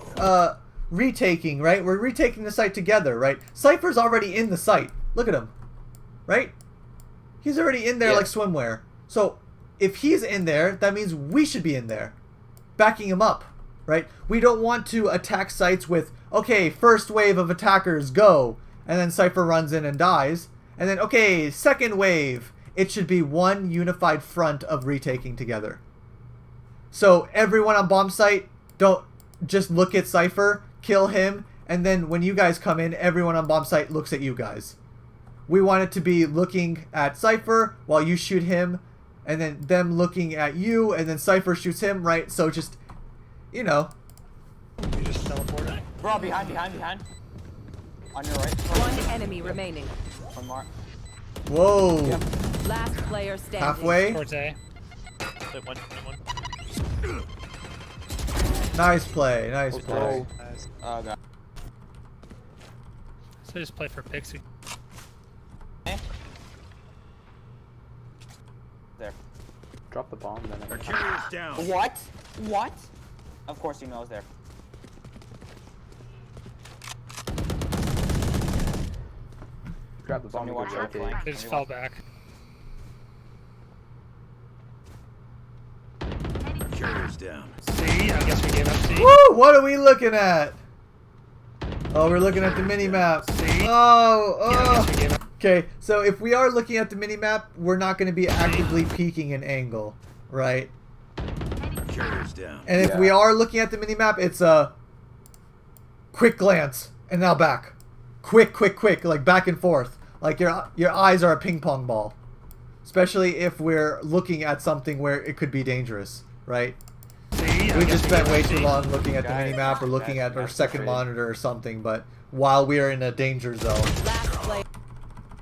Speaker 5: retaking, right? We're retaking the site together, right? Cypher's already in the site. Look at him. Right? He's already in there
Speaker 3: Yeah.
Speaker 5: like swimwear. So if he's in there, that means we should be in there. Backing him up, right? We don't want to attack sites with, okay, first wave of attackers, go. And then Cypher runs in and dies. And then, okay, second wave. It should be one unified front of retaking together. So everyone on bomb site, don't just look at Cypher, kill him, and then when you guys come in, everyone on bomb site looks at you guys. We want it to be looking at Cypher while you shoot him, and then them looking at you, and then Cypher shoots him, right? So just, you know.
Speaker 2: You just teleported.
Speaker 1: Bro, behind. On your right.
Speaker 6: One enemy remaining.
Speaker 1: One more.
Speaker 5: Whoa.
Speaker 1: Yep.
Speaker 6: Last player standing.
Speaker 5: Halfway.
Speaker 2: Towards A.
Speaker 4: Hit one.
Speaker 5: Nice play, nice
Speaker 3: Okay.
Speaker 5: play.
Speaker 8: Nice.
Speaker 1: Oh god.
Speaker 2: So just play for Pixie.
Speaker 1: There.
Speaker 3: Drop the bomb then.
Speaker 7: Our carrier's down.
Speaker 1: What? What? Of course you know it's there.
Speaker 3: Drop the bomb and
Speaker 1: Watch
Speaker 3: go
Speaker 1: out,
Speaker 3: rotate.
Speaker 1: flank.
Speaker 2: They just fell back.
Speaker 7: Our carrier's down.
Speaker 2: C, I guess we gave up C.
Speaker 5: Woo! What are we looking at? Oh, we're looking at the mini map.
Speaker 2: See?
Speaker 5: Oh,
Speaker 2: Yeah, I
Speaker 5: oh.
Speaker 2: guess we gave up.
Speaker 5: Okay, so if we are looking at the minimap, we're not going to be actively peeking an angle, right?
Speaker 7: Our carrier's down.
Speaker 5: And if we
Speaker 3: Yeah.
Speaker 5: are looking at the minimap, it's a quick glance and now back. Quick, like back and forth. Like your eyes are a ping pong ball. Especially if we're looking at something where it could be dangerous, right?
Speaker 2: C. B.
Speaker 5: We just spent way too long looking at the minimap or looking at our second monitor or something, but while we are in a danger zone.
Speaker 6: Last player.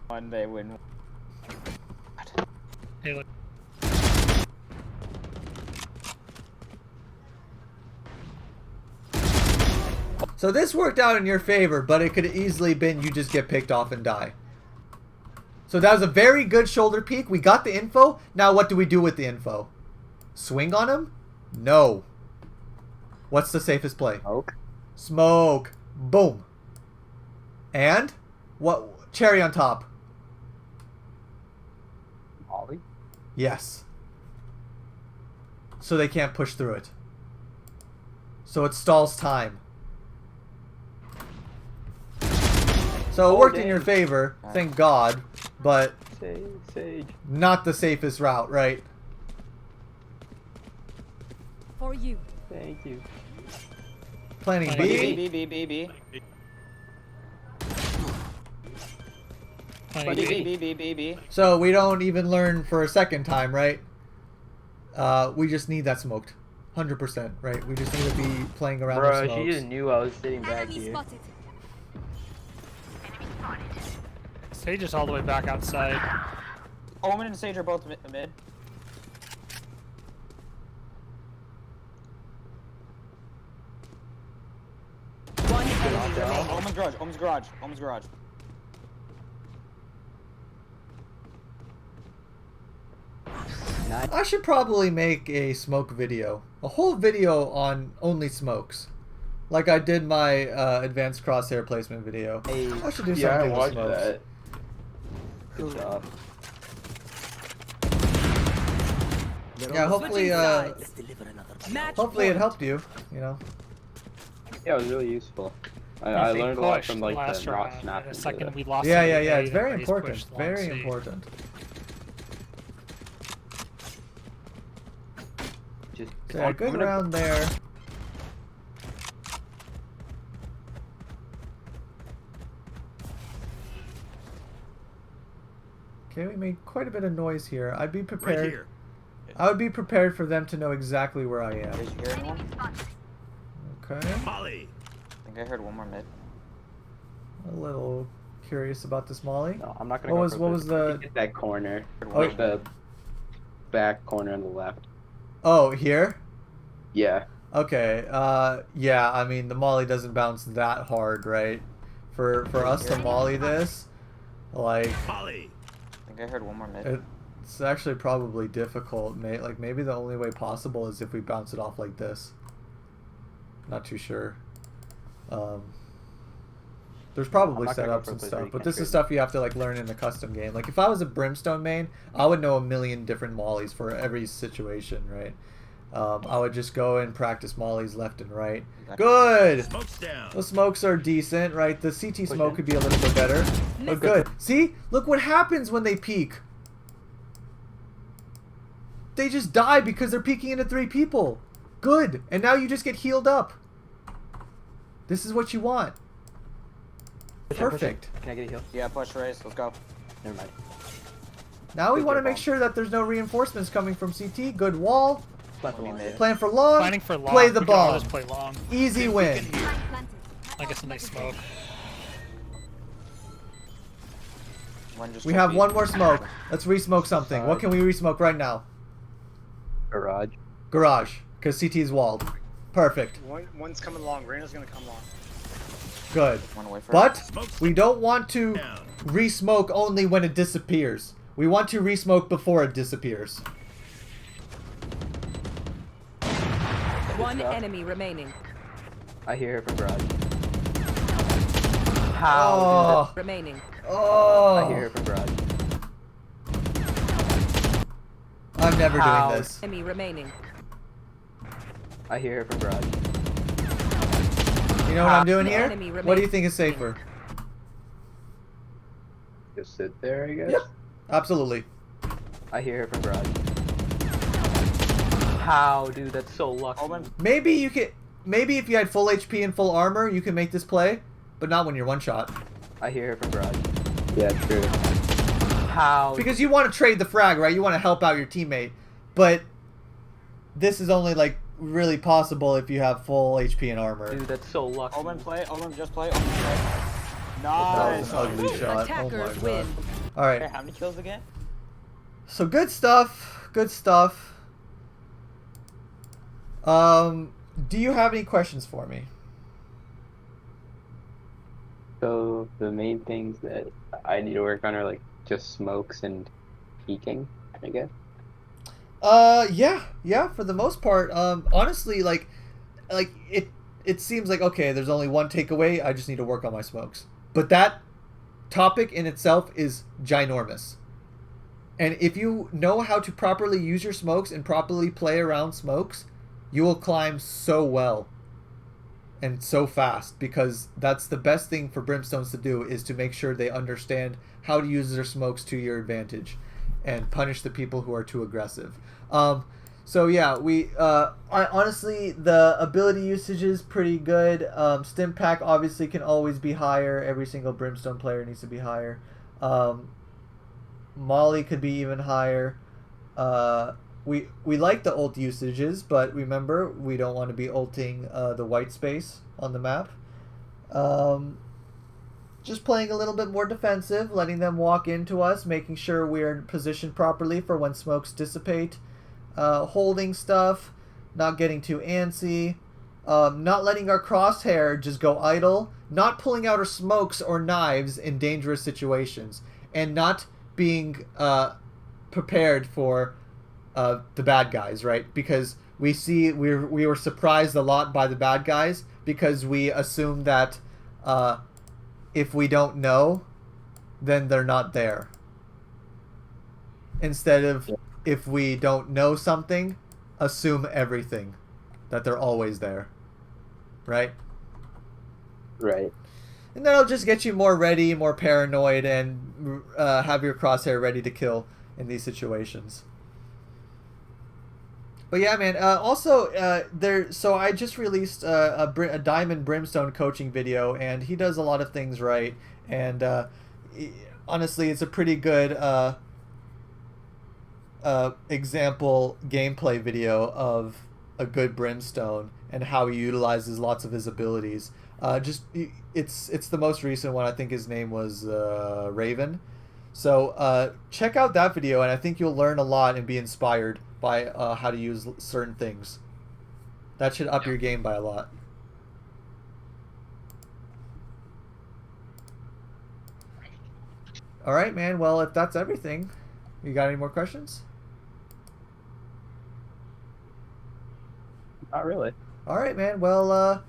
Speaker 1: One they win.
Speaker 2: Hey, look.
Speaker 5: So this worked out in your favor, but it could have easily been you just get picked off and die. So that was a very good shoulder peek. We got the info. Now what do we do with the info? Swing on him? No. What's the safest play?
Speaker 3: Smoke.
Speaker 5: Smoke. Boom. And? What? Cherry on top.
Speaker 3: Molly.
Speaker 5: Yes. So they can't push through it. So it stalls time. So it worked in your favor, thank God, but
Speaker 3: Sage.
Speaker 5: not the safest route, right?
Speaker 6: For you.
Speaker 3: Thank you.
Speaker 5: Planning
Speaker 2: Planning
Speaker 5: B.
Speaker 1: B.
Speaker 2: Playing B.
Speaker 1: B.
Speaker 5: So we don't even learn for a second time, right? We just need that smoked. 100%, right? We just need to be playing around with
Speaker 3: Bro,
Speaker 5: smokes.
Speaker 3: she just knew I was sitting back
Speaker 9: Enemy
Speaker 3: here.
Speaker 9: spotted.
Speaker 2: Sage is all the way back outside.
Speaker 1: Omen and Sage are both mid.
Speaker 6: One enemy remaining.
Speaker 1: Omen's garage.
Speaker 5: I should probably make a smoke video. A whole video on only smokes. Like I did my advanced crosshair placement video.
Speaker 3: Hey,
Speaker 5: I should do
Speaker 3: yeah, I
Speaker 5: something with
Speaker 3: watched
Speaker 5: smokes.
Speaker 3: that. Good job.
Speaker 5: Yeah, hopefully,
Speaker 10: Let's deliver another.
Speaker 6: Match
Speaker 5: hopefully it
Speaker 6: point.
Speaker 5: helped you, you know.
Speaker 3: Yeah, it was really useful. I
Speaker 2: They
Speaker 3: learned a lot
Speaker 2: pushed
Speaker 3: from like
Speaker 2: last
Speaker 3: the not
Speaker 2: round.
Speaker 3: snapping.
Speaker 2: The second
Speaker 3: to
Speaker 2: we lost.
Speaker 5: Yeah,
Speaker 2: to
Speaker 5: yeah, yeah.
Speaker 2: A,
Speaker 5: It's very
Speaker 2: everybody's
Speaker 5: important.
Speaker 2: pushed long
Speaker 5: Very
Speaker 2: C.
Speaker 5: important.
Speaker 3: just
Speaker 5: So yeah, good round there. Okay, we made quite a bit of noise here. I'd be
Speaker 7: Right
Speaker 5: prepared.
Speaker 7: here.
Speaker 5: I would be prepared for them to know exactly where I am.
Speaker 1: Did you hear anyone?
Speaker 5: Okay.
Speaker 7: Molly.
Speaker 1: I think I heard one more mid.
Speaker 5: A little curious about this Molly.
Speaker 3: No, I'm not gonna.
Speaker 5: What
Speaker 3: go
Speaker 5: was-
Speaker 3: for
Speaker 5: what
Speaker 3: this.
Speaker 5: was the-
Speaker 3: Hit that corner?
Speaker 5: Oh.
Speaker 3: Like the back corner on the left.
Speaker 5: Oh, here?
Speaker 3: Yeah.
Speaker 5: Okay. Yeah, I mean the Molly doesn't bounce that hard, right? For us to Molly this, like
Speaker 7: Molly.
Speaker 1: I think I heard one more mid.
Speaker 5: it's actually probably difficult, mate. Like maybe the only way possible is if we bounce it off like this. Not too sure. There's probably
Speaker 3: I'm not gonna go
Speaker 5: setups
Speaker 3: for
Speaker 5: and
Speaker 3: this,
Speaker 5: stuff,
Speaker 3: you
Speaker 5: but
Speaker 3: can't
Speaker 5: this is
Speaker 3: trade.
Speaker 5: stuff you have to like learn in the custom game. Like if I was a Brimstone main, I would know a million different mollies for every situation, right? I would just go and practice mollies left and right. Good.
Speaker 7: Smoke's down.
Speaker 5: The smokes are decent, right? The CT smoke could be a little bit better, but good. See, look what happens when they peek. They just die because they're peeking into 3 people. Good. And now you just get healed up. This is what you want. Perfect.
Speaker 3: Can I get a heal?
Speaker 1: Yeah, push race. Let's go.
Speaker 3: Never mind.
Speaker 5: Now we
Speaker 3: Good
Speaker 5: want to
Speaker 3: job,
Speaker 5: make
Speaker 3: Bob.
Speaker 5: sure that there's no reinforcements coming from CT. Good wall.
Speaker 3: Plant the line.
Speaker 5: Plan for long.
Speaker 2: Planning for long.
Speaker 5: Play the
Speaker 2: We could all
Speaker 5: bomb.
Speaker 2: just play long.
Speaker 5: Easy win.
Speaker 2: I guess when they smoke.
Speaker 1: One just
Speaker 5: We
Speaker 1: took
Speaker 5: have
Speaker 1: B.
Speaker 5: one more smoke. Let's re-smoke something. What can we re-smoke right now?
Speaker 3: Garage.
Speaker 5: Garage. Because CT is walled. Perfect.
Speaker 8: One's coming long. Reyna's gonna come long.
Speaker 5: Good.
Speaker 1: One away for
Speaker 5: But
Speaker 7: Smoke's
Speaker 5: we don't want to
Speaker 7: down.
Speaker 5: re-smoke only when it disappears. We want to re-smoke before it disappears.
Speaker 6: One
Speaker 3: job.
Speaker 6: enemy remaining.
Speaker 3: I hear her from garage.
Speaker 5: Oh.
Speaker 3: How?
Speaker 6: Remaining.
Speaker 5: Oh.
Speaker 3: I hear her from garage.
Speaker 5: I'm never
Speaker 3: How?
Speaker 5: doing this.
Speaker 6: Enemy remaining.
Speaker 3: I hear her from garage.
Speaker 5: You know what I'm doing
Speaker 6: No
Speaker 5: here?
Speaker 6: enemy
Speaker 5: What do you think is safer?
Speaker 3: Just sit there, I guess.
Speaker 5: Yep. Absolutely.
Speaker 3: I hear her from garage. How, dude? That's so lucky.
Speaker 1: Omen.
Speaker 5: Maybe you could. Maybe if you had full HP and full armor, you can make this play, but not when you're one shot.
Speaker 3: I hear her from garage. Yeah, true. How?
Speaker 5: Because you want to trade the frag, right? You want to help out your teammate, but this is only like really possible if you have full HP and armor.
Speaker 3: Dude, that's so lucky.
Speaker 1: Omen play, Omen just play, Omen play.
Speaker 5: That was
Speaker 1: Nice.
Speaker 5: an ugly shot. Oh my
Speaker 6: Attackers
Speaker 5: god.
Speaker 6: win.
Speaker 5: All
Speaker 1: Okay,
Speaker 5: right.
Speaker 1: how many kills again?
Speaker 5: So good stuff. Good stuff. Do you have any questions for me?
Speaker 3: So the main things that I need to work on are like just smokes and peeking, I guess.
Speaker 5: Yeah, for the most part. Honestly, like it seems like, okay, there's only one takeaway. I just need to work on my smokes. But that topic in itself is ginormous. And if you know how to properly use your smokes and properly play around smokes, you will climb so well and so fast, because that's the best thing for Brimstones to do, is to make sure they understand how to use their smokes to your advantage and punish the people who are too aggressive. So yeah, honestly, the ability usage is pretty good. Stim pack obviously can always be higher. Every single Brimstone player needs to be higher. Molly could be even higher. We like the ult usages, but remember, we don't want to be ulting the white space on the map. Just playing a little bit more defensive, letting them walk into us, making sure we're positioned properly for when smokes dissipate. Holding stuff, not getting too antsy, not letting our crosshair just go idle, not pulling out our smokes or knives in dangerous situations, and not being prepared for the bad guys, right? Because we were surprised a lot by the bad guys, because we assume that if we don't know, then they're not there. Instead of, if we don't know something, assume everything, that they're always there, right?
Speaker 3: Right.
Speaker 5: And that'll just get you more ready, more paranoid, and have your crosshair ready to kill in these situations. But yeah, man. Also, So I just released a Diamond Brimstone coaching video, and he does a lot of things right. And honestly, it's a pretty good example gameplay video of a good Brimstone and how he utilizes lots of his abilities. It's the most recent one. I think his name was Raven. So check out that video, and I think you'll learn a lot and be inspired by how to use certain things. That should up your game by a lot. All right, man. Well, if that's everything, you got any more questions?
Speaker 3: Not really.
Speaker 5: All right, man. Well,